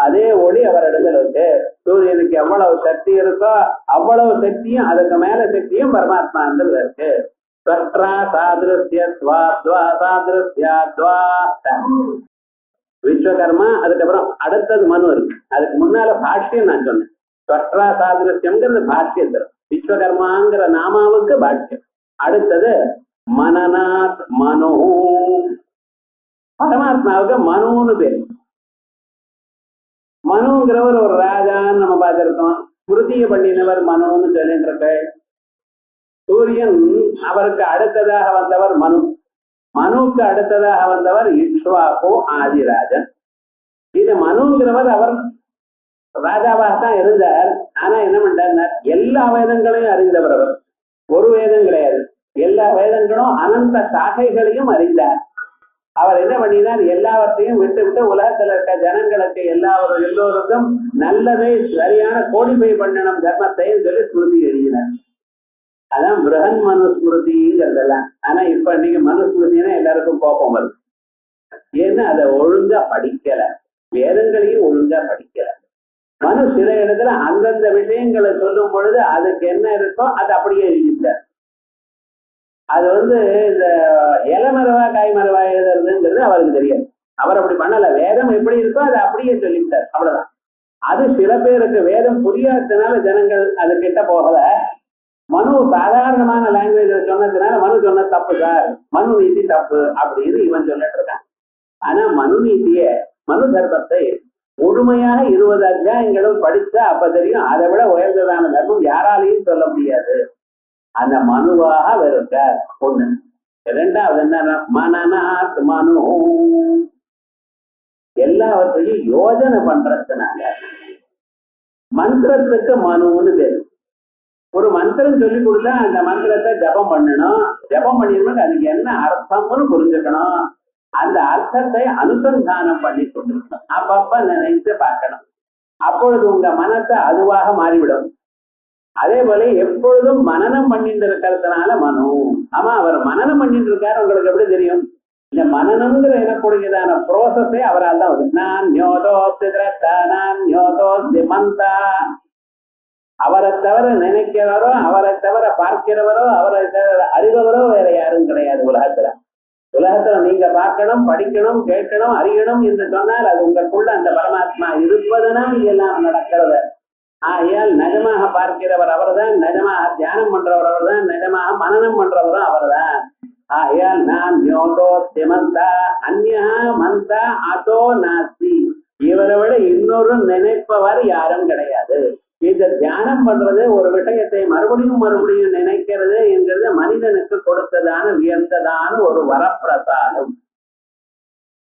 அதே ஒளி அவர் இடத்துல இருக்கு. சூரியனுக்கு எவ்வளவு சக்தி இருக்கோ அவ்வளவு சக்தியும் அதுக்கு மேல சக்தியும் பரமாத்மா இருக்கு. ஸ்வஷ்டா சாதிருஷ்யத்வா சாதிருஷ்யாத்வா விஸ்வகர்மா. அதுக்கப்புறம் அடுத்தது மனு இருக்கு. அதுக்கு முன்னால பாஷ்யம் நான் சொன்னேன். ஸ்வஷ்டா சாதிருஷ்யம்ங்கிறது பாஷ்யத்தில், விஸ்வகர்மாங்கிற நாமாவுக்கு பாஷ்யம். அடுத்தது மனநாத் மனு, பரமாத்மாவுக்கு மனுன்னு பேர். மனுங்கிறவர் ஒரு ராஜான்னு நம்ம பார்த்திருக்கோம். ஸ்மிருதிய பண்ணினவர் மனுன்னு சொல்லிட்டு இருக்க. சூரியன் அவருக்கு அடுத்ததாக வந்தவர் மனு, மனுவுக்கு அடுத்ததாக வந்தவர் இக்ஷ்வாகு ஆதிராஜன். இது மனுங்கிறவர் அவர் ராஜாவாக தான் இருந்தார். ஆனா என்ன பண்றார், எல்லா வேதங்களையும் அறிந்தவர் அவர். ஒரு வேதம் கிடையாது, எல்லா வேதங்களும் அனந்த சாகைகளையும் அறிந்தார். அவர் என்ன பண்ணினார், எல்லாவற்றையும் விட்டு விட்டு உலகத்துல இருக்க ஜனங்களுக்கு எல்லோருக்கும் நல்லதை சரியான கோடிபை பண்ணணும் தர்மத்தையும் சொல்லி ஸ்மிருதி எழுதினார். அதான் பிருகன் மனுஸ்மிருதிங்கிறதெல்லாம். ஆனா இப்ப இன்னைக்கு மனுஸ்மிருதினா எல்லாருக்கும் கோபம் வருது. ஏன்னா அதை ஒழுங்கா படிக்கல, வேதங்களையும் ஒழுங்கா படிக்கல. மனு சில இடத்துல அந்தந்த விஷயங்களை சொல்லும் பொழுது அதுக்கு என்ன இருக்கோ அது அப்படியே எழுதிட்டார். அது இந்த இளமரவா காய்மரவா எழுதுறதுங்கிறது அவருக்கு தெரியாது. அவர் அப்படி பண்ணல. வேதம் எப்படி இருக்கோ அதை அப்படியே சொல்லிவிட்டார், அவ்வளவுதான். அது சில பேருக்கு வேதம் புரியாததுனால ஜனங்கள் அது கிட்ட போகல. மனு சாதாரணமான லாங்குவேஜ் சொன்னதுனால மனு சொன்ன தப்பு சார், மனு நீதி தப்பு அப்படின்னு இவன் சொல்லிட்டு இருக்கான். ஆனா மனு நீதிய, மனு தர்மத்தை முழுமையாக 20 அத்தியாயங்களும் படிச்சா அப்ப தெரியும். அதை விட உயர்ந்ததான தர்மம் யாராலையும் சொல்ல முடியாது. அந்த மனுவாக அவர் இருக்கார். ஒண்ணு. இரண்டாவது என்ன, மனநாத் மனு, எல்லாவற்றையும் யோஜனை பண்றதுனால மந்திரத்துக்கு மனுன்னு பேரு. ஒரு மந்திரம் சொல்லி கொடுத்தா அந்த மந்திரத்தை ஜபம் பண்ணணும். ஜபம் பண்ணிருந்தா அதுக்கு என்ன அர்த்தம்னு புரிஞ்சுக்கணும். அந்த அர்த்தத்தை அனுசந்தானம் பண்ணி கொண்டிருக்கணும். அப்பப்ப நினைத்து பார்க்கணும். அப்பொழுது உங்க மனத்தை அதுவாக மாறிவிடும். அதே போல எப்பொழுதும் மனனம் பண்ணிட்டு இருக்கிறதுனால மனு. ஆமா, அவர் மனனம் பண்ணிட்டு இருக்காரு. உங்களுக்கு எப்படி தெரியும்? இந்த மனநம்ங்கிற எனக்கூடியதான ப்ரோசஸே அவரால் தான் வருது. நான் ஞோதோஸ்தி திரஷ்டா, நான் ஞோதோஸ்தி மந்தா. அவரை தவிர நினைக்கிறவரோ, அவரை தவிர பார்க்கிறவரோ, அவரை தவிர அறிபவரோ வேற யாரும் கிடையாது உலகத்துல. உலகத்துல நீங்க பார்க்கணும், படிக்கணும், கேட்கணும், அறியணும் என்று சொன்னால் அது உங்களுக்குள்ள அந்த பரமாத்மா இருப்பதனால் எல்லாம் நடக்கிறது. ஆகையால் நிஜமாக பார்க்கிறவர் அவர்தான், நிஜமாக தியானம் பண்றவர் அவர்தான், நிஜமாக மனனம் பண்றவரும் அவர்தான். ஆயால் நான் யோகோ திமந்தா அந்யா மந்தா அதோ நாஸ்தி, இவரை விட இன்னொரு நினைப்பவர் யாரும் கிடையாது. இந்த தியானம் பண்றது, ஒரு விஷயத்தை மறுபடியும் மறுபடியும் நினைக்கிறது என்கிறது மனிதனுக்கு கொடுத்ததான உயர்ந்ததான ஒரு வரப்பிரசாதம்.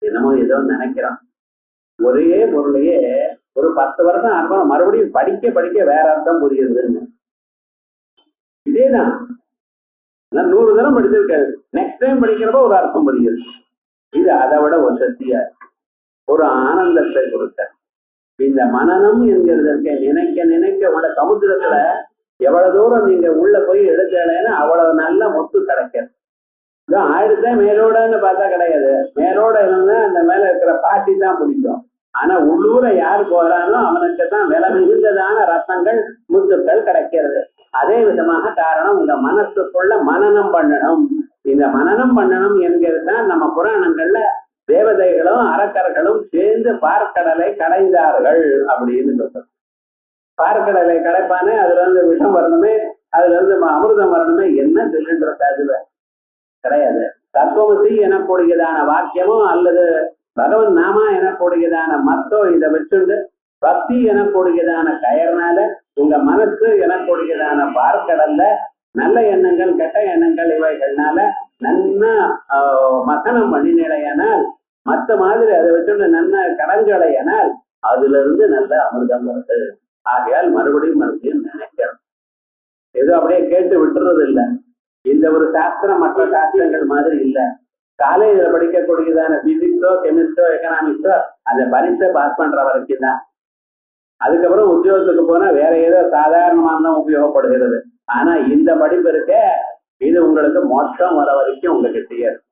என்னமோ ஏதோ நினைக்கிறோம், ஒரே பொருளையே ஒரு 10 வருஷம் அனுபவம் மறுபடியும் படிக்க படிக்க வேற அர்த்தம் புரியுதுன்னு. இதேதான் 100 தரம் படிச்சிருக்காரு, நெக்ஸ்ட் டைம் படிக்கிறப்ப ஒரு அர்த்தம் புரியுது. இது அதை விட ஒரு சக்தியா ஒரு ஆனந்தத்தை கொடுத்த இந்த மனநம் என்கிறதற்கு நினைக்க நினைக்க உள்ள சமுத்திரத்துல எவ்வளவு தூரம் நீங்க உள்ள போய் எடுத்தேன்னா அவ்வளவு நல்ல முத்து கிடைக்கிறது. இதுவும் ஆயிடுச்சா மேலோடன்னு பார்த்தா கிடையாது. மேலோட இருந்தா அந்த மேல இருக்கிற பாட்டி தான் பிடிக்கும். ஆனா உள்ளூர யாரு போறானோ அவனுக்கு தான் விலை மிகுந்ததான ரத்னங்கள் முத்துக்கள் கிடைக்கிறது. அதே விதமாக காரணம் உங்க மனசுக்குள்ள மனனம் பண்ணணும். இந்த மனனம் பண்ணணும் என்கிறது தான் நம்ம புராணங்கள்ல தேவதைகளும் அரக்கர்களும் சேர்ந்து பார்க்கடலை கடைந்தார்கள் அப்படின்னு சொல்றோம். பார்க்கடலை கடைப்பானே, அதுல இருந்து விஷம் வரணுமே, அதுல இருந்து அமிர்தம் வரணுமே, என்ன சொல்லின்றது அதுல கிடையாது. தத்துவமசி எனக்கூடியதான வாக்கியமோ அல்லது பகவன் நாமா எனக்கூடியதான மத்தோ இதை வச்சுண்டு பக்தி எனக்கூடியதான கயர்னால உங்க மனசு எனக்கூடியதான பார்க்கடல்ல நல்ல எண்ணங்கள் கெட்ட எண்ணங்கள் இவைகள்னால நன்னா மசனம் பண்ணினையானால், மற்ற மாதிரி அதை வச்சுட்டு நன்ன கடஞ்சடையானால் அதுல இருந்து நல்ல அமிர்தம் வருது. ஆகையால் மறுபடியும் நினைக்கிறோம். ஏதோ அப்படியே கேட்டு விட்டுறது இல்லை. இந்த ஒரு சாஸ்திரம் மற்ற சாஸ்திரங்கள் மாதிரி இல்லை. காலேஜில் படிக்கக்கூடியதான பிசிக்ஸோ கெமிஸ்ட்ரோ எக்கனாமிக்ஸோ அந்த பரீட்சை பாஸ் பண்ற வரைக்கும் தான். அதுக்கப்புறம் உத்தியோகத்துக்கு போனா வேற ஏதோ சாதாரணமாக தான் உபயோகப்படுகிறது. ஆனா இந்த படிப்பு இருக்க, இது உங்களுக்கு மோட்சம் வர வரைக்கும் உங்ககிட்டயே இருக்கு.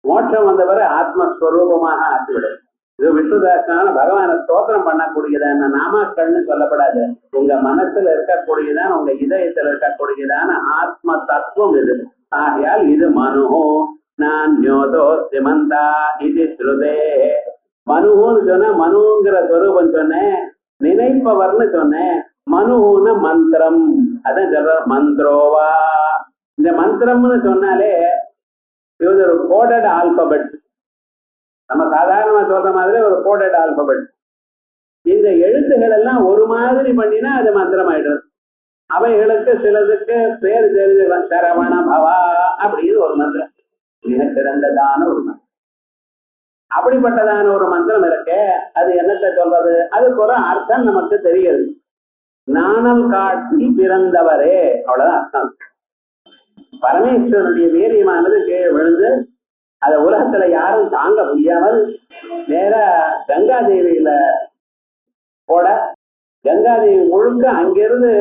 மோட்சம் வந்தவரை ஆத்மஸ்வரூபமாக ஆக்கிவிடும். இது விஷ்ணுதாசனால பகவான ஸ்தோத்திரம் பண்ணக்கூடியதான நாமாக்கள்னு சொல்லப்படாது. உங்க மனசுல இருக்கக்கூடியதான உங்க இதயத்துல இருக்கக்கூடியதான ஆத்ம தத்துவம் இது. ஆகையால் இது மனு நான் ஞோதோ சிமந்தா இது ஸ்ருதே. மனுன்னு சொன்ன மனுங்கிற ஸ்வரூபம் சொன்னேன், நினைப்பவர்னு சொன்னேன். மனுன்னு மந்திரம், அதான் சொல்ற மந்திரோவா. இந்த மந்திரம்னு சொன்னாலே இது ஒரு கோடட் ஆல்பபெட். நம்ம சாதாரணமா சொல்ற மாதிரி ஒரு கோடட் ஆல்பபெட். இந்த எழுத்துகள் எல்லாம் ஒரு மாதிரி பண்ணினா அது மந்திரம் ஆயிடுறது. அவைகளுக்கு சிலதுக்கு பேர் தெரிஞ்சு சரவண பவா அப்படின்னு ஒரு மந்திரம், மிக சிறந்ததான ஒரு மந்திரம். அப்படிப்பட்டதான ஒரு மந்திரம் இருக்கு. அது என்னத்தை சொல்றது? அதுக்கு ஒரு அர்த்தம் நமக்கு தெரியுது. நாணல் காட்டி பிறந்தவரே, அவ்வளவுதான் அர்த்தம். பரமேஸ்வரனுடைய வீரியமானது கீழே விழுந்து அத உலகத்துல யாரும் தாங்க முடியாமல் நேர கங்காதேவியில போட, கங்காதேவி முழுக்க அங்கிருந்து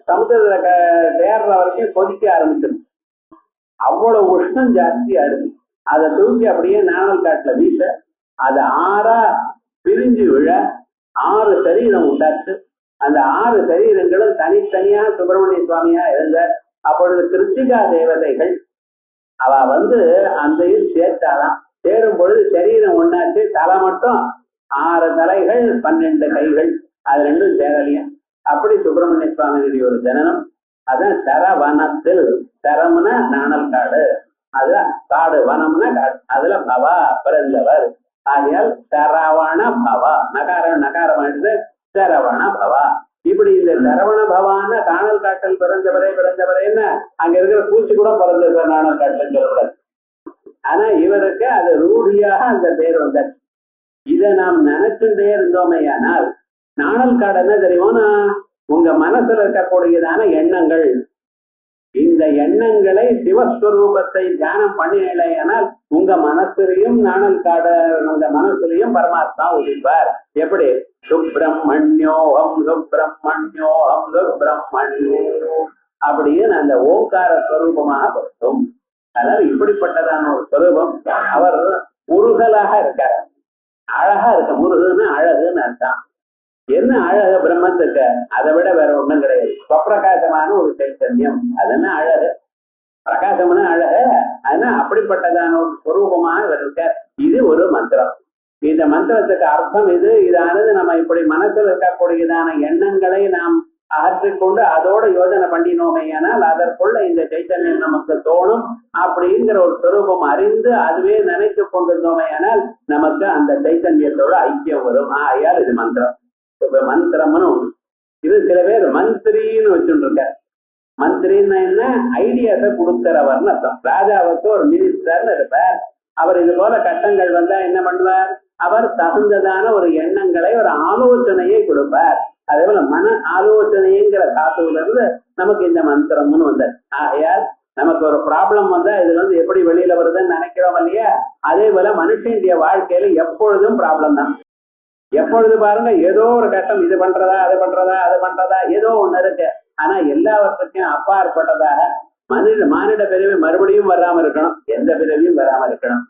சமுத்திரத்துல சேர்ற வரைக்கும் கொதிக்க ஆரம்பிச்சிடும். அவ்வளவு உஷ்ணம் ஜாஸ்தியா இருக்கு. அதை தூக்கி அப்படியே நாணல் காட்டுல வீச, அதை 6ஆ பிரிஞ்சு விழ 6 சரீரம் உண்டாச்சு. அந்த 6 சரீரங்களும் தனித்தனியா சுப்பிரமணிய சுவாமியா இருந்த அப்பொழுது கிருத்திகா தேவதைகள் அவ அந்த சேர்த்தாலாம். சேரும் பொழுது சரீரம் ஒண்ணாச்சு. தலை மட்டும் 6 தலைகள் 12 கைகள், அது 2 சேரலையும். அப்படி சுப்பிரமணிய சுவாமியுடைய ஒரு ஜனனம். அதான் சரவனத்தில், சரம்னா நாணல் காடு, அதுல காடு, வனம்னா காடு, அதுல பவா பிறந்தவர். ஆகையால் சரவண பவா, நகாரம் ஆயிடுது, சரவண பவா. இப்படி இந்த சரவண பவான காணல் காட்டல் பிறந்தவரேன்னு அங்க இருக்கிற பூச்சி கூட பிறந்தது நாணல் காட்டல் சொல்லக்கூடாது. ஆனா இவருக்கு அது ரூಢியாக அந்த பேர் வந்தாச்சு. இதை நாம் நினைச்சுட்டே இருந்தோமையானால் நாணல் காடு என்ன தெரியுமோனா, உங்க மனசுல இருக்கக்கூடியதான எண்ணங்கள், இந்த எண்ணங்களை சிவஸ்வரூபத்தை தியானம் பண்ணினால் உங்க மனசுலையும் நாணல் காடு, உங்க மனசுலையும் பரமாத்மா உதிப்பார். எப்படி? சுப்பிரமணியோகம் சுப்பிரமணியோகம் சுப்பிரமணியோ அப்படின்னு அந்த ஓங்கார ஸ்வரூபமாக பொருத்தும். அதனால இப்படிப்பட்டதான ஒரு ஸ்வரூபம். அவர் முருகலாக இருக்கார், அழகா இருக்க. முருகன்னு அழகுன்னு அர்த்தம். என்ன அழகு பிரம்மத்துக்கு? அதை விட வேற ஒண்ணும் கிடையாது. ஸ்வப்பிரகாசமான ஒரு சைத்தன்யம், அதுன்னா அழகு. பிரகாசம்னா அழகு. அதனால அப்படிப்பட்டதான ஒரு ஸ்வரூபமாக இவர் இருக்கார். இது ஒரு மந்திரம். இந்த மந்திரத்துக்கு அர்த்தம் இது. இதானது நம்ம இப்படி மனசில் இருக்கக்கூடியதான எண்ணங்களை நாம் அகற்றிக்கொண்டு அதோட யோஜனை பண்ணினோமே ஆனால் அதற்குள்ள இந்த சைத்தன்யம் நமக்கு தோணும் அப்படிங்கிற ஒரு சொரூபம் அறிந்து அதுவே நினைத்து கொண்டிருந்தோமே ஆனால் நமக்கு அந்த சைத்தன்யத்தோட ஐக்கியம் வரும். ஆயால் இது மந்திரம். இப்ப மந்திரம்னு ஒண்ணு. இது சில பேர் மந்திரின்னு வச்சுட்டு இருக்க. மந்திரின்னு என்ன, ஐடியாஸை கொடுக்கிறவர்னு அர்த்தம். ராஜாவுக்கு ஒரு மினிஸ்டர்னு இருப்பார். அவர் இது போல கட்டங்கள் வந்தா என்ன பண்ணுவார், அவர் தகுந்ததான ஒரு எண்ணங்களை ஒரு ஆலோசனையை கொடுப்பார். அதே போல மன ஆலோசனைங்கிற தாத்துவில இருந்து நமக்கு இந்த மந்திரம்னு வந்தார். ஆகையால் நமக்கு ஒரு ப்ராப்ளம் வந்தா இதுல இருந்து எப்படி வெளியில வருதுன்னு நினைக்கிறோம் இல்லையா, அதே போல மனுஷனுடைய வாழ்க்கையில எப்பொழுதும் ப்ராப்ளம் தான். எப்பொழுது பாருங்க ஏதோ ஒரு கட்டம், இது பண்றதா அது பண்றதா அது பண்றதா ஏதோ ஒண்ணு இருக்கு. ஆனா எல்லாவற்றுக்கும் அப்பாற்பட்டதாக மானிட பிறவி மறுபடியும் வராம இருக்கணும், எந்த பிறவியும் வராம இருக்கணும்.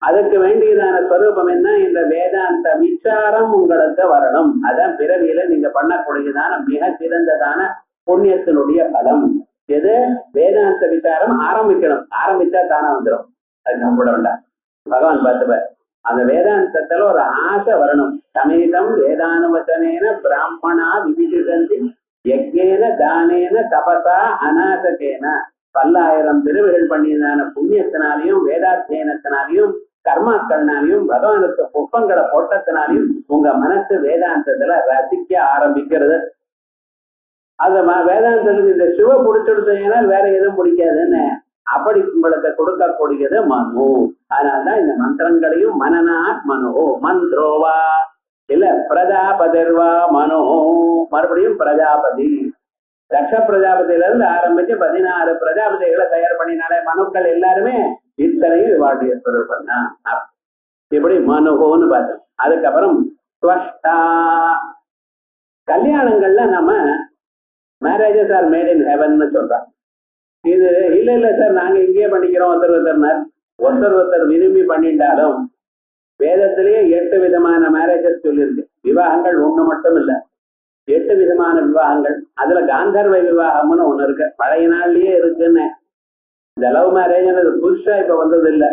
அதுக்கு வேண்டியதான ஸ்வரூபம் என்ன, இந்த வேதாந்த விசாரம் உங்களுக்கு வரணும். அதான் பிறவியில நீங்க பண்ணக்கூடியதான மிக சிறந்ததான புண்ணியத்தினுடைய பலம். எது, வேதாந்த விசாரம் ஆரம்பிக்கணும். ஆரம்பிச்சா தானே வந்துடும், அது நம்ம கூட வேண்டாம். பகவான் பார்த்துப்பார். அந்த வேதாந்தத்துல ஒரு ஆசை வரணும். சமேதம் வேதானுவச்சனேன பிராமணா விவிதிசந்தி யஜ்ஞேன தானேன தபசா அநாசகேன. 10,000 பிரிவுகள் பண்ணியதான புண்ணியத்தினாலையும் வேதாத்தியனத்தினாலையும் கர்மாக்கள்னாலையும் பகவானுக்கு புஷ்பங்களை போட்டத்தினாலையும் உங்க மனசு வேதாந்தத்துல ரசிக்க ஆரம்பிக்கிறது. அது வேதாந்தத்துக்கு இந்த சிவ பிடிச்சிடுச்சுன்னா வேற எதுவும் பிடிக்காதுன்னு அப்படி உங்களுக்கு கொடுக்கக்கூடியது மனு. அதனால்தான் இந்த மந்திரங்களையும் மனநாத் மனோ மந்த்ரோவா இல்ல பிரஜாபதிர்வா மனோ, மறுபடியும் பிரஜாபதி. தக்ஷ பிரஜாபதியில இருந்து ஆரம்பிச்சு 16 பிரஜாபதிகளை தயார் பண்ணினாலே மனுக்கள் எல்லாருமே இத்தனையும் இவாளுடைய ஸ்வரூபம் தான். இப்படி மனுகோன்னு பார்த்தோம். அதுக்கப்புறம் ஸ்வஷ்டா. கல்யாணங்கள்ல நம்ம marriages R made in heaven சொல்றோம். இது இல்ல சார் நாங்க இங்கேயே பண்ணிக்கிறோம் ஒருத்தர் விரும்பி பண்ணிட்டாலும் வேதத்திலேயே 8 விதமான மேரேஜஸ் சொல்லியிருக்கு. விவாகங்கள் ஒண்ணு மட்டும் இல்ல, 8 விதமான விவாகங்கள். அதுல காந்தர்வ விவாகம்னு ஒண்ணு இருக்கு, பழைய நாள்லயே இருக்குன்னு. இந்த லவ் மேரேஜ் புதுசா இப்ப வந்தது இல்ல,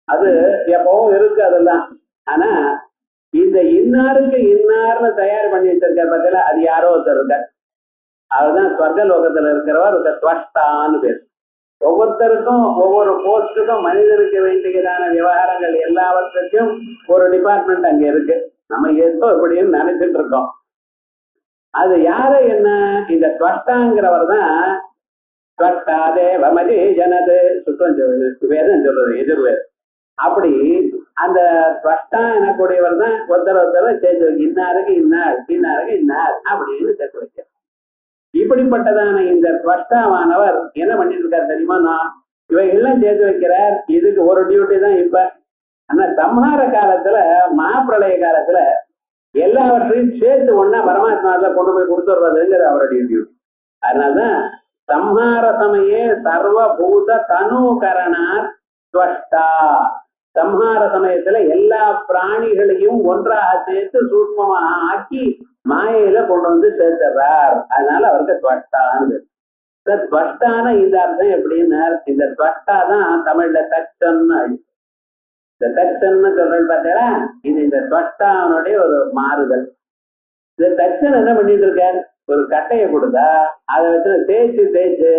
அது எப்பவும் இருக்கு அதெல்லாம். ஆனா இந்த இன்னாருக்கு இன்னார்னு தயார் பண்ணி வச்சிருக்கார் பத்தில, அது யாரோ ஒருத்தர் இருக்கார். அவர்தான் ஸ்வர்க லோகத்துல இருக்கிறவர் ஸ்வஷ்டான்னு பேர். ஒவ்வொருத்தருக்கும் ஒவ்வொரு போஸ்டுக்கும் மனிதருக்கு வேண்டியதான விவகாரங்கள் எல்லாவற்றுக்கும் ஒரு டிபார்ட்மெண்ட் அங்க இருக்கு. நம்ம ஏதோ எப்படின்னு நினைச்சிட்டு இருக்கோம். அது யாரு என்ன, இந்த ஸ்வஷ்டாங்கிறவர் தான். ஸ்வஷ்டாதே வமதி ஜனது சுத்தம் வேதம் சொல்றது எதிர்வேர். அப்படி அந்த ஸ்வஷ்டா எனக்கூடியவர் தான் ஒருத்தர் சேர்த்து வைக்க, இன்னாருக்கு இன்னார் இன்னாருக்கு இன்னார் அப்படின்னு சேர்த்து வைக்க. இப்படிப்பட்டதான இந்த ஸ்வஷ்டாவானவர் என்ன பண்ணிட்டு இருக்காரு தெரியுமா, நான் இவைகள்லாம் சேர்த்து வைக்கிறார். இதுக்கு ஒரு டியூட்டி தான் இப்ப. ஆனா சம்ஹார காலத்துல மகாபிரளய காலத்துல எல்லாவற்றையும் சேர்த்து ஒன்னா பரமாத்மாவில கொண்டு போய் கொடுத்துடுறதுங்கிற அவருடைய டியூட்டி. அதனாலதான் சம்ஹார சமயே சர்வபூத தனுகரணார் ஸ்வஷ்டா. சம்ஹார சமயத்துல எல்லா பிராணிகளையும் ஒன்றாக சேர்த்து சூக்மமாக ஆக்கி மாயையில கொண்டு வந்து சேர்த்துறார். அதனால அவருக்கு ஸ்வஷ்டான்னு. ஸ்வஷ்டான இந்த அர்த்தம் எப்படின்னா, இந்த ஸ்வஷ்டா தான் தமிழ்ல தச்சன்னு அழி. இந்த தச்சன்னு சொல்றது பார்த்தா இது இந்த ஸ்வஷ்டாவனுடைய ஒரு மாறுதல். இந்த தச்சன் என்ன பண்ணிட்டு இருக்கார், ஒரு கட்டையை கொடுத்தா அதை வச்சு தேய்ச்சு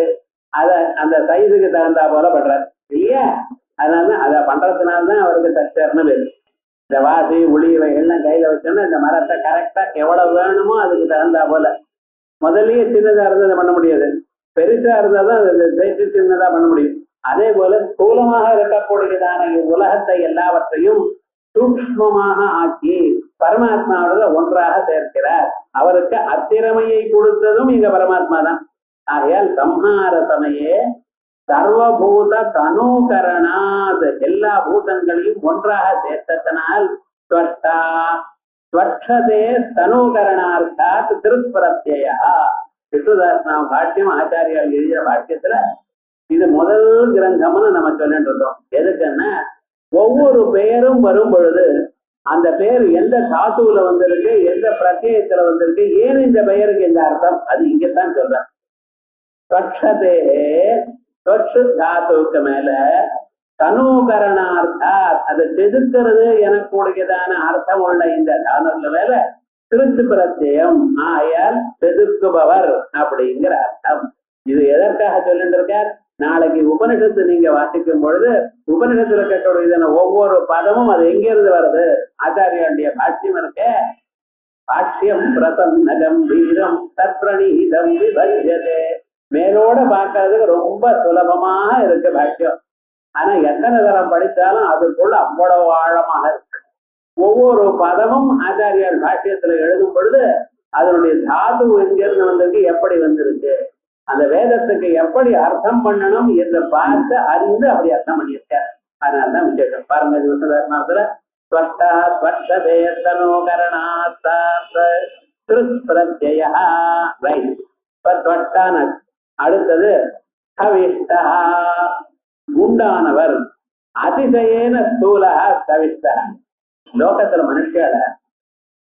அதை அந்த சைஸுக்கு தகுந்தா போல பண்றாரு இல்லையா. அதனாலதான் அதை பண்றதுனால்தான் அவருக்கு தச்சர்னு பேரு. இந்த வாசி உளி இவைகள்லாம் கையில வச்சோன்னா இந்த மரத்தை கரெக்டா எவ்வளவு வேணுமோ அதுக்கு தகுந்தா போல. முதல்லயே சின்னதா இருந்தா பண்ண முடியாது, பெருசா இருந்தாதான் தேய்ச்சி சின்னதா பண்ண முடியும். அதே போல ஸ்தூலமாக இருக்கக்கூடியதான உலகத்தை எல்லாவற்றையும் சூக்ஷ்மமாக ஆக்கி பரமாத்மாவோட ஒன்றாக சேர்க்கிறார். அவருக்கு அத்திறமையை கொடுத்ததும் இங்க பரமாத்மா தான். ஆகையால் சம்ஹார சமயே சர்வபூத தனுகரணாத், எல்லா பூதங்களையும் ஒன்றாக சேர்த்ததனால் ஸ்வஷ்டா ஸ்வட்சதே தனுகரணார்த்தாத் திருஸ்பிரத்யயா. விஷ்ணுதாஸ் பாஷ்யம் ஆச்சாரியால் எழுதிய பாஷ்யத்துல இது முதல் கிரந்தம்னு நம்ம சொல்லிட்டு இருக்கோம். எதுக்குன்னா ஒவ்வொரு பெயரும் வரும் பொழுது அந்த பெயர் எந்த தாத்துவுல வந்திருக்கு, எந்த பிரத்யயத்துல வந்திருக்கு, ஏன் இந்த பெயருக்கு இந்த அர்த்தம், அது இங்கத்தான் சொல்றேன். ஸ்வட்சதே ஸ்வட்சு தாத்துவுக்கு மேல தனுகரணார்த்தா, அதை செதுக்கிறது எனக்குடையதான அர்த்தம் உள்ள இந்த தானத்துல மேல திருத்து பிரத்யம் ஆயால் செதுக்குபவர் அப்படிங்கிற அர்த்தம். இது எதற்காக சொல்லிட்டு இருக்கார்? நாளைக்கு உபனிஷத்து நீங்க வாசிக்கும் பொழுது உபனிஷத்துல இருக்கக்கூடிய ஒவ்வொரு பதமும் அது எங்க இருந்து வருது? ஆச்சாரியாண்டிய பாஷ்யம் இருக்க, பாஷ்யம் பிரசன்ன கம்பீரம் தத்ரணீதம் விபஜ்யதே. மேலோட பார்க்கறதுக்கு ரொம்ப சுலபமாக இருக்கு பாஷ்யம். ஆனா எத்தனை தரம் படித்தாலும் அதுக்குள்ள அவ்வளவு ஆழமாக இருக்கு. ஒவ்வொரு பதமும் ஆச்சாரியார் பாஷ்யத்துல எழுதும் பொழுது அதனுடைய தாது எங்கிருந்து வந்திருக்கு, எப்படி வந்திருக்கு, அந்த வேதத்துக்கு எப்படி அர்த்தம் பண்ணணும் என்று பார்த்து அறிந்து அப்படி அர்த்தம் பண்ணியிருக்கார். அதனாலதான் விசேஷம் பாருங்க. விஷ்ணுதர்மத்துல அடுத்தது குண்டானவர் அதிசயேன ஸ்தூலா கவிஷ்டா. லோகத்துல மனுஷால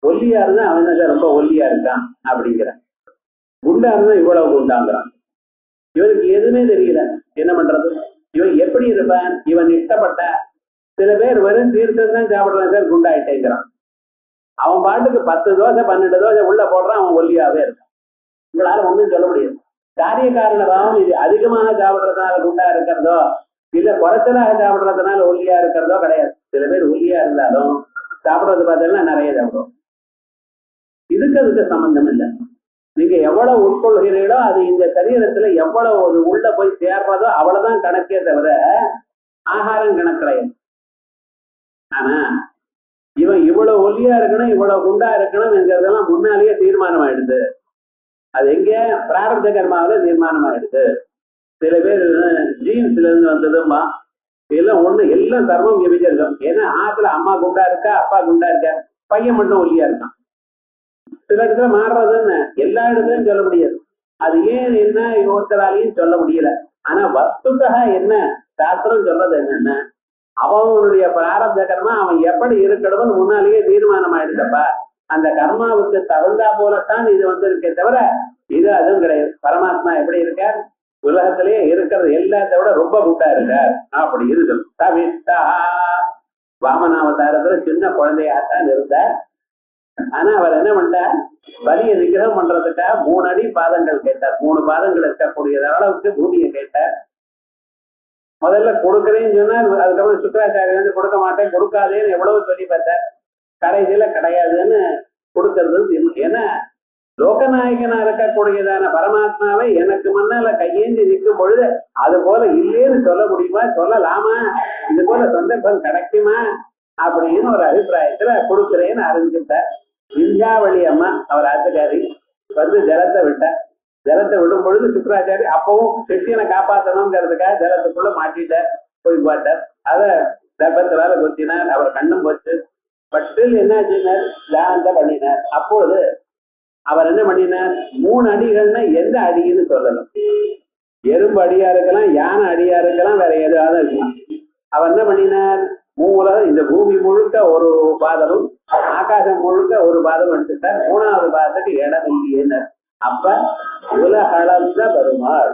ஒல்லியா இருந்தா அவன் ரொம்ப ஒல்லியா இருக்கான் அப்படிங்கிறான். குண்டா இருந்தா இவ்வளவு குண்டாங்கிறான். இவனுக்கு எதுவுமே தெரியல என்ன பண்றது. இவன் எப்படி இருப்பான்? இவன் இஷ்டப்பட்ட சில பேர் வெறும் தீர்த்தம் தான் சாப்பிடுறான் சார், குண்டாயிட்டேங்கிறான். அவன் பாட்டுக்கு 10 தோசை 12 தோசை உள்ள போடுறான், அவன் ஒல்லியாவே இருக்கான். உங்களால ஒண்ணும் சொல்ல முடியாது. காரிய காரண பாவம் இது அதிகமாக சாப்பிடுறதுனால குண்டா இருக்கிறதோ இல்ல குறைச்சலாக சாப்பிடுறதுனால ஒல்லியா இருக்கிறதோ கிடையாது. சில பேர் ஒல்லியா இருந்தாலும் சாப்பிடுறது பார்த்தீங்கன்னா நிறைய சாப்பிடுவோம். அதுக்கு சம்பந்தம் இல்லை. நீங்க எவ்வளவு உட்கொள்கிறீர்களோ அது இந்த சரீரத்துல எவ்வளவு உள்ள போய் சேர்றதோ அவ்வளவுதான் கணக்கே தவிர ஆகாரம் கணக்கிடையாது. ஆனா இவன் இவ்வளவு ஒல்லியா இருக்கணும் இவ்வளவு குண்டா இருக்கணும் என்கிறதெல்லாம் முன்னாலேயே தீர்மானம் ஆயிடுது. அது எங்க? பிராரப்த கர்மாவில தீர்மானம் ஆயிடுது. சில பேர் ஜீன்ஸ்ல இருந்து வந்ததுமா எல்லாம் ஒண்ணு, எல்லாம் தர்மம் விபஜிருக்கும். ஏன்னா ஆத்துல அம்மா குண்டா இருக்கா, அப்பா குண்டா இருக்கா, பையன் மட்டும் ஒல்லியா இருக்கான். சில இடத்துல மாறுறதுன்னு எல்லா இடத்துலயும் சொல்ல முடியாது. அது ஏன் என்ன ஒருத்தராலையும் சொல்ல முடியல. ஆனா வஸ்துக்காக என்ன சாஸ்திரம் சொல்றது என்னன்னா, அவனுடைய பிராரப்த கர்மா அவன் எப்படி இருக்கணும்னு முன்னாலேயே தீர்மானம் ஆயிடுச்சப்பா. அந்த கர்மாவுக்கு தகுந்தா போலத்தான் இது இருக்கே தவிர இது அதுவும் கிடையாது. பரமாத்மா எப்படி இருக்கார்? உலகத்திலேயே இருக்கிறது எல்லாத்த விட ரொம்ப குண்டா இருக்கார். அப்படி இருக்கு. தவித்தா வாமனாவதாரத்துல சின்ன குழந்தையாத்தான் இருந்தார். ஆனா அவர் என்ன பண்ணார்? பலியை நிகிரகம் பண்றதுக்காக 3 அடி பாதங்கள் கேட்டார். 3 பாதங்கள் இருக்கக்கூடிய அளவுக்கு பூமியை கேட்டார். முதல்ல கொடுக்குறேன்னு சொன்னார். அதுக்கப்புறம் சுக்கராச்சாரிய வந்து கொடுக்க மாட்டேன் கொடுக்காதேன்னு எவ்வளவு சொல்லி பார்த்தார். கடைசியில கிடையாதுன்னு கொடுக்கறது. ஏன்னா லோகநாயகனா இருக்கக்கூடியதான பரமாத்மாவை எனக்கு முன்னால கையேந்தி நிற்கும் பொழுது அது போல இல்லேன்னு சொல்ல முடியுமா? சொல்லலாமா? இது போல சந்தர்ப்பம் கிடைக்குமா அப்படின்னு ஒரு அபிப்பிராயத்துல கொடுக்குறேன்னு அறிஞ்சுட்டார். விந்தியாவளி அம்மா அவர் ஆத்துக்காரி வந்து ஜலத்தை விட்டார். ஜலத்தை விடும் பொழுது சுக்கராச்சாரி அப்பவும் சிஷியனை காப்பாற்றணுங்கிறதுக்காக ஜலத்துக்குள்ள மாட்டிட்டார். போய் பார்த்தார். அத தர்பத்தினால கொத்தினார். அவர் கண்ணும் போச்சு. பட்டில் என்ன ஆச்சுனார்? தியானத்தை பண்ணினார். அப்பொழுது அவர் என்ன பண்ணினார்? 3 அடிகள்னா எந்த அடின்னு சொல்லணும். எறும்பு அடியா இருக்கலாம், யானை அடியா இருக்கலாம், வேற ஏதாவது இருக்கலாம். அவர் என்ன பண்ணினார்? மூலம் இந்த பூமி முழுக்க ஒரு பாதமும் ஆகாசம் முழுக்க ஒரு பாதம் எடுத்துட்டார். 3வது பாதத்துக்கு இடம் இல்லையேன்னார். அப்ப உலகளந்த பெருமாள்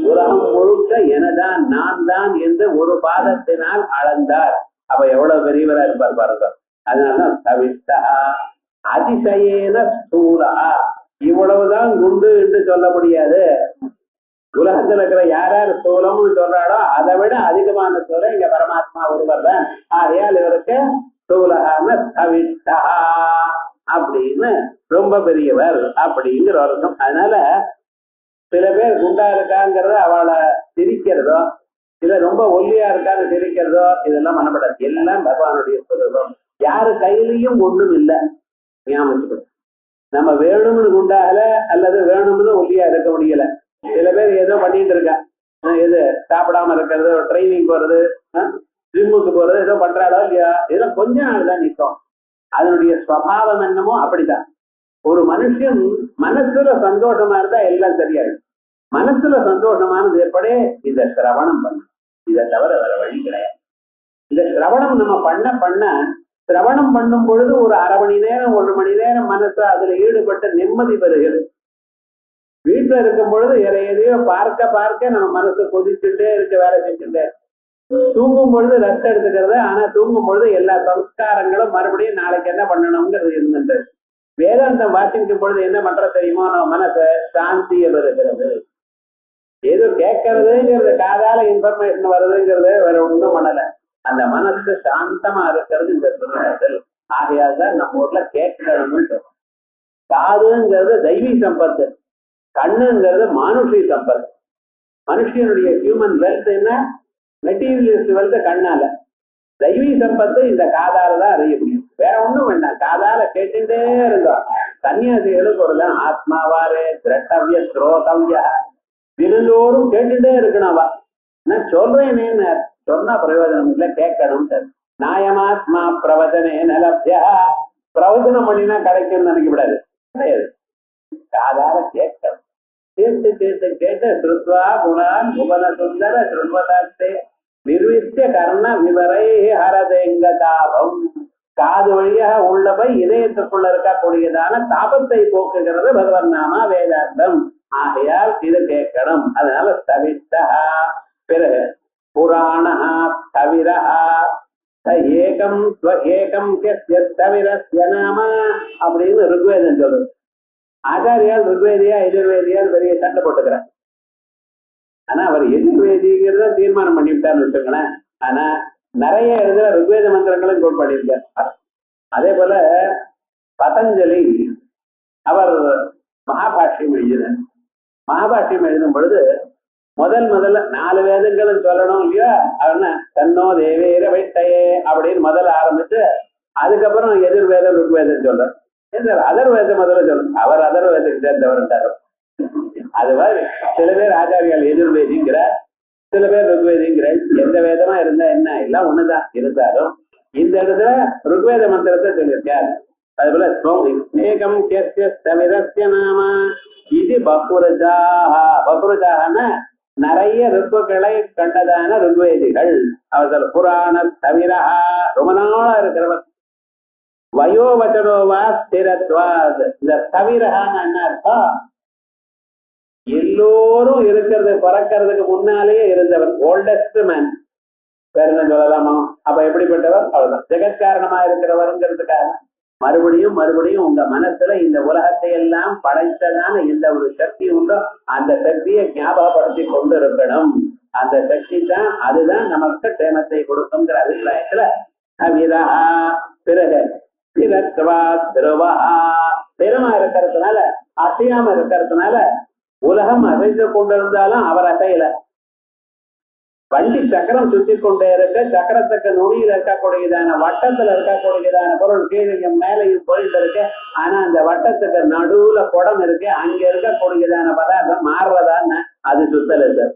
உலகம் முழுக்க எனதான் நான் தான் என்று ஒரு பாதத்தினால் அளந்தார். அப்ப எவ்வளவு பெரியவரா இருப்பார் பாருங்க. அதனாலதான் தவித்தா அதிசயேன ஸ்தூலா. இவ்வளவுதான் குண்டு என்று சொல்ல முடியாது. உலகத்துல இருக்கிற யார் ஸ்தூலம்னு சொல்றாளோ அதை விட அதிகமான ஸ்தூலம் இங்க பரமாத்மா ஒருவர் தான். ஆகையால் இவருக்கு ஸ்தூலகான தவித்தா அப்படின்னு ரொம்ப பெரியவர் அப்படிங்கிற அர்த்தம். அதனால சில பேர் குண்டா இருக்காங்கிறத அவளை சிரிக்கிறதோ இல்ல ரொம்ப ஒல்லியா இருக்கான்னு சிரிக்கிறதோ இதெல்லாம் பண்ணப்படாது. எல்லாம் பகவானுடைய ஸ்வரூபம். யாரு கையிலையும் ஒண்ணும் இல்லை. ஞாபகம் நம்ம வேணும்னு குண்டாகல அல்லது வேணும்னு ஒல்லியா இருக்க முடியல. சில பேர் ஏதோ பண்ணிட்டு இருக்கா, எது சாப்பிடாம இருக்கிறது, ட்ரைனிங் போறது, ஜிம்முக்கு போறது, ஏதோ பண்றாளோ இல்லையா, இதெல்லாம் கொஞ்ச நாள் தான் நிற்கும். அதனுடைய ஸ்வபாவம் என்னமோ அப்படிதான். ஒரு மனுஷன் மனசுல சந்தோஷமா இருந்தா எல்லாம் சரியாயிடும். மனசுல சந்தோஷமானது எப்படி? இந்த சிரவணம் பண்ண. இதை தவிர வேற வழி கிடையாது. இந்த சிரவணம் நம்ம பண்ண சிரவணம் பண்ணும் பொழுது ஒரு 1/2 மணி நேரம் 1 மணி நேரம் மனசு அதுல ஈடுபட்டு நிம்மதி பெறுகிறது. வீட்டுல இருக்கும் பொழுது எதையோ பார்க்க நம்ம மனசு கொதிச்சுட்டே இருக்க, வேலை செஞ்சுட்டே. தூங்கும் பொழுது ரெஸ்ட் எடுத்துக்கிறது. ஆனா தூங்கும் பொழுது எல்லா சம்ஸ்காரங்களும் மறுபடியும் நாளைக்கு என்ன பண்ணணுங்கிறது இருந்துட்டு வேதாந்தம் வாசிக்கும் பொழுது என்ன பண்ற தெரியுமோ, நம்ம மனசு சாந்தியை பெறுகிறது. ஏதோ கேட்கறதுங்கிறது காதால இன்ஃபர்மேஷன் வருதுங்கிறது வேற ஒண்ணும் பண்ணல. அந்த மனசு சாந்தமா இருக்கிறது இந்த சுருணத்தில். ஆகையால் தான் நம்ம ஊர்ல கேட்கணும்னு. காதுங்கிறது தெய்வீ சம்பத்து, கண்ணுங்கிறது மானுஷி சம்பத்து. மனுஷனுடைய ஹியூமன் வெல்த் என்ன? மெட்டீரியலிஸ்ட் வெல்த் கண்ணால. தெய்வீ சம்பத்து இந்த காதால தான் அறிய முடியும். வேற ஒண்ணும் வேண்டாம், காதால கேட்டுட்டே இருந்தோம். சன்னியாசிகளுக்கு ஒரு தான் ஆத்மாவாரே திரட்டவிய ஸ்ரோதவ்யா, தினந்தோறும் கேட்டுட்டே இருக்கணும்வா. நான் சொல்றேன்னு சொன்னா பிரயோஜனம் இல்லை, கேட்கணும். நாயமாத்மா பிரவச்சனே நலப்யா, பிரவச்சனம் பண்ணினா கிடைக்கும்னு நினைக்கப்படாது, கிடையாது. காதால கேட்கணும். கேட்டு கேட்டு கேட்டு ஸ்ருத்வா குணான் புவன சுந்தர ஸ்ருண்வதாஸ்தே நிர்வித்திய கர்ண விவரை ஹரதேங்க தாபம். காது வழியாக உள்ள போய் இதயத்துக்குள்ள இருக்கக்கூடியதான தாபத்தை போக்குகிறது பகவன் நாமா வேதாந்தம். ஆகையால் இது கேட்கணும். அதனால தவித்தா. பிறகு புராணா தவிரஹா ஏகம் ஏகம் தவிரஸ்ய நாம அப்படின்னு ருக்வேதம் சொல்லுது. ஆச்சாரியால் ருக்வேதியா எதிர்வேதியால் பெரிய சண்டை போட்டுக்கிறார். ஆனா அவர் எதிர்வேதிங்கிறத தீர்மானம் பண்ணிவிட்டார்னு வச்சுக்கோங்களேன். ஆனா நிறைய இடத்துல ருக்வேத மந்திரங்களும் கோட் பண்ணியிருக்கார். அதே போல பதஞ்சலி அவர் மகாபாஷ்யம் எழுதினார். மகாபாஷ்யம் எழுதும் பொழுது முதல்ல 4 வேதங்களும் சொல்லணும் இல்லையா? அவன தன்னோ தேவேர வைட்டையே அப்படின்னு முதல்ல ஆரம்பிச்சு அதுக்கப்புறம் எதிர்வேதம் ருக்வேதம் சொல்றார். அதர்வேதம் முதல்ல சொல்லணும். அவர் அதர்வேதத்துக்கு சேர்ந்தவர். அது மாதிரி சில பேர் ஆச்சாரியால் எதிர்வேதிங்கிறார், சில பேர் ருக்வேதிங்கிறார். எந்த வேதமா இருந்தா என்ன, எல்லாம் ஒண்ணுதான். இருந்தாலும் இந்த இடத்துல ருக்வேத மந்திரத்தை சொல்லியிருக்கார். அதுபோல ஏகம் தவிரஸ்ய நாம இது பகுரஜாஹா. பகுரஜாகனா நிறைய ருக்குகளை கண்டதான ருக்வேதிகள். அவர் புராண தவிரஹா ரொம்ப நாளா இருக்கிறவர். வயோவச்சனோவா ஸ்திரத்வாத். இந்த தவிரஹான்னு என்ன அர்த்தம்? எல்லோரும் இருக்கிறது பிறக்கிறதுக்கு முன்னாலேயே இருந்தவர், ஓல்டஸ்ட் மேன். வேற என்ன சொல்லலாமா? அப்ப எப்படிப்பட்டவர்? அவ்வளவுதான், ஜெகத்காரணமா இருக்கிறவருங்கிறதுக்காக மறுபடியும் மறுபடியும் உங்க மனசுல இந்த உலகத்தை எல்லாம் படைத்ததான இந்த ஒரு சக்தி உண்டோ, அந்த சக்தியை ஞாபகப்படுத்தி கொண்டு இருக்கணும். அந்த சக்தி தான், அதுதான் நமக்கு க்ஷேமத்தை கொடுக்குங்கிற அபிப்பிராயத்துல அவிரா. பிறகு ஸ்திரமா இருக்கிறதுனால, அசையாம இருக்கிறதுனால உலகம் அசைந்து கொண்டிருந்தாலும் அவர் அசையல. வண்டி சக்கரம் சுத்தி கொண்டே இருக்க, சக்கரத்துக்கு நுனியில் இருக்கக்கூடியதான வட்டத்துல இருக்கக்கூடியதான பொருள் கீழே மேலையும் போயிட்டு இருக்கு. ஆனா அந்த வட்டத்துக்கு நடுவுல குடம் இருக்கு, அங்க இருக்கக்கூடியதான பதார்த்தம் மாறுறதான்னு அது சுத்தல சார்.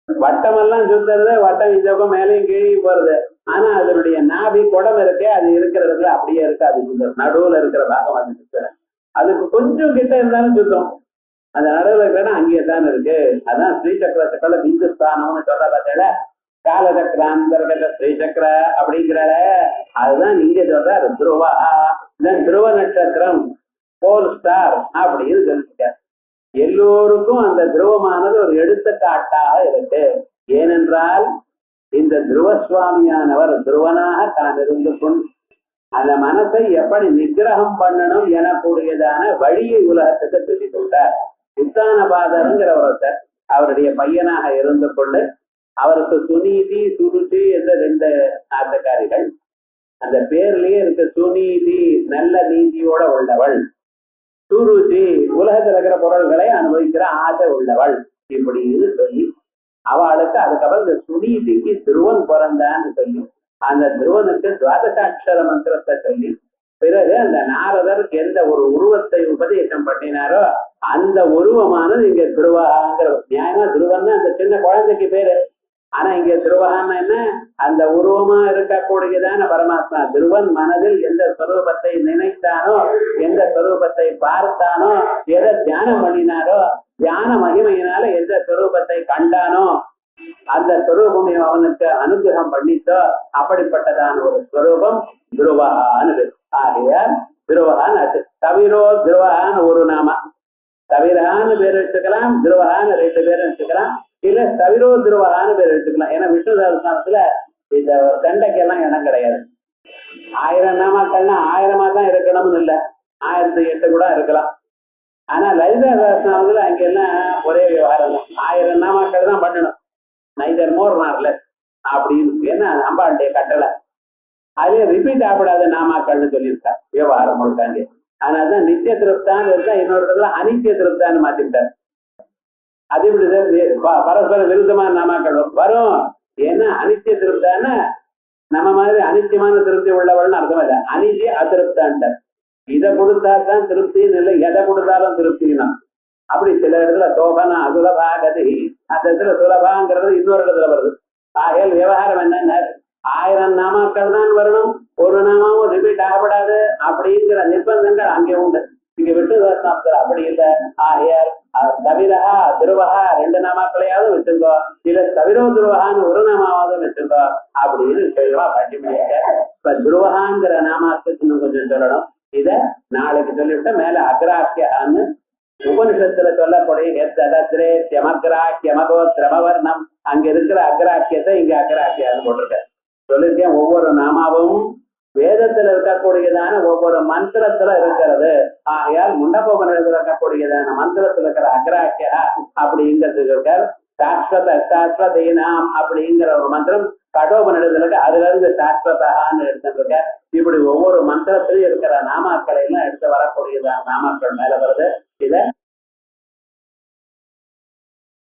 வட்டமெல்லாம் சுத்துறது, வட்டம் இந்த மேலையும் கீழே போறது. ஆனா அதனுடைய நாபி குடம் இருக்கே, அது இருக்கிற இடத்துல அப்படியே இருக்கு. அது சுத்தம், நடுவுல இருக்கிற பாகம் அது சுத்தல. அதுக்கு கொஞ்சம் கிட்ட இருந்தாலும் சுத்தம், அந்த நடுவில் இருக்கிற அங்கே தான் இருக்கு. அதான் ஸ்ரீசக்கரத்துக்குள்ள இந்துஸ்தானம்னு சொல்ற பார்த்தல, காலசக்கராந்தர்கத ஸ்ரீசக்கர அப்படிங்கிற அதுதான் நீங்க சொல்ற துருவா. துருவ நட்சத்திரம், போல் ஸ்டார் அப்படின்னு சொல்லிருக்க. எல்லோருக்கும் அந்த துருவமானது ஒரு எடுத்துக்காட்டாக இருக்கு. ஏனென்றால் இந்த துருவசுவாமியானவர் துருவனாக தான் இருந்து கொண்டு அந்த மனசை எப்படி நிகிரகம் பண்ணணும் எனக்கூடியதான வழியை உலகத்துக்கு சொல்லி கொடுத்தார். உத்தானபாதருங்கிற ஒருத்தர் அவருடைய பையனாக இருந்து கொண்டு, அவருக்கு சுனீதி சுருதி என்ற 2 ஆட்டக்காரிகள். அந்த பேர்லயே இருக்கு சுனீதி, நல்ல நீதியோட உள்ளவள். சுருதி உலகத்தில் இருக்கிற பொருள்களை அனுபவிக்கிற ஆசை உள்ளவள். இப்படின்னு சொல்லி அவளுக்கு அதுக்கப்புறம் இந்த சுனீதிக்கு துருவன் பிறந்தான்னு சொல்லி அந்த துருவனுக்கு துவாதசாட்சர மந்திரத்தை சொல்லி, பிறகு அந்த நாரதருக்கு எந்த ஒரு உருவத்தை உபதேசம் பண்ணினாரோ அந்த உருவமானது இங்க துருவகாங்கிற. நியாயமா துருவன்னா அந்த சின்ன குழந்தைக்கு பேரு. ஆனா இங்க துருவகான்னு என்ன? அந்த உருவமா இருக்கக்கூடியதான பரமாத்மா. துருவன் மனதில் எந்த ஸ்வரூபத்தை நினைத்தானோ, எந்த ஸ்வரூபத்தை பார்த்தானோ, எதை தியானம் பண்ணினாரோ, தியான மகிமையினால எந்த ஸ்வரூபத்தை கண்டானோ அந்த ஸ்வரூபம் அவனுக்கு அனுகிரகம் பண்ணித்தோ, அப்படிப்பட்டதான ஒரு ஸ்வரூபம் துருவகான்னு. ஆகையால் துருவகான் அது. தவிரோ துருவகான்னு ஒரு நாம, தவிரான்னு பேர் வச்சுக்கலாம், துருவகான்னு 2 பேரும் வச்சுக்கலாம், இல்ல தவிரோ துருவகான்னு பேர் வச்சுக்கலாம். ஏன்னா விஷ்ணு சஹஸ்ரநாமத்துல இந்த சண்டைக்கெல்லாம் இடம் கிடையாது. 1000 நாமாக்கள்னா 1000 தான் இருக்கணும்னு இல்லை. 1008 கூட இருக்கலாம். ஆனா லலிதா சகஸ்ரநாமத்துல அங்கெல்லாம் ஒரே விவகாரம் தான். 1000 நாமாக்கள் தான் பண்ணணும். நைதர் மோர் நார்ல அப்படின்னு ஏன்னா அம்பாளுடைய கட்டளை. அதே ரிப்பீட் ஆகப்படாத நாமாக்கள்னு சொல்லியிருக்கா விவகாரம் முழுக்காங்க. அதனாலதான் நித்திய திருப்தான் இருந்தா இன்னொரு இடத்துல அனித்திய திருப்தான்னு மாத்திட்டார். அது இப்படி பரஸ்பர விருத்தமான நாமாக்கள் வரும். ஏன்னா அனித்திய திருப்தான நம்ம மாதிரி அனித்தியமான திருப்தி உள்ளவள்னு அர்த்தம் இல்லை. அனித்திய அதிருப்தான். இதை கொடுத்தா தான் திருப்தின்னு இல்லை, எதை கொடுத்தாலும் திருப்தினா. அப்படி சில இடத்துல தோபனா அசுலபா கதி, அந்த இடத்துல சுலபாங்கிறது இன்னொரு இடத்துல வருது. ஆகையால் விவகாரம் என்னன்னா 1000 நாமாக்கள் தான் வரணும், ஒரு நாமாவும் ரிப்பீட் ஆகப்படாது அப்படிங்கிற நிர்பந்தங்கள் அங்கே உண்டு. இங்க விட்டு சாப்பிட்டார் அப்படி இல்லை. ஆகையால் தவிரகா திருவகா 2 நாமாக்களையாவது வச்சிருந்தோ, இல்ல தவிரோ துருவகான்னு ஒரு நாமாவது வச்சிருந்தோ அப்படின்னு தெளிவா பட்டி முடிக்க. இப்ப துருவகாங்கிற நாமாத்துக்கு இன்னும் கொஞ்சம் சொல்லணும். இத நாளைக்கு சொல்லிவிட்ட மேல அக்ராக்கியான்னு உபனிஷத்துல சொல்லக்கூடிய திரமவர்ணம் அங்க இருக்கிற அக்ராக்கியத்தை இங்க அக்ராக்கியான்னு போட்டிருக்க சொல்லிருக்கேன். ஒவ்வொரு நாமாவும் வேதத்துல இருக்கக்கூடியதான ஒவ்வொரு மந்திரத்துல இருக்கிறது. ஆகையால் முண்டகோபனிடத்துல இருக்கக்கூடியதான மந்திரத்துல இருக்கிற அக்ராக்கியா அப்படிங்கிறது இருக்கார். சாஸ்வதீனாம் அப்படிங்கிற ஒரு மந்திரம் கடோபனிடத்துல இருக்கு. அதுல இருந்து சாஸ்வதான்னு எடுத்துருக்க. இப்படி ஒவ்வொரு மந்திரத்திலையும் இருக்கிற நாமாக்களை எல்லாம் எடுத்து வரக்கூடியதான நாமாக்கள் மேல வருது. இத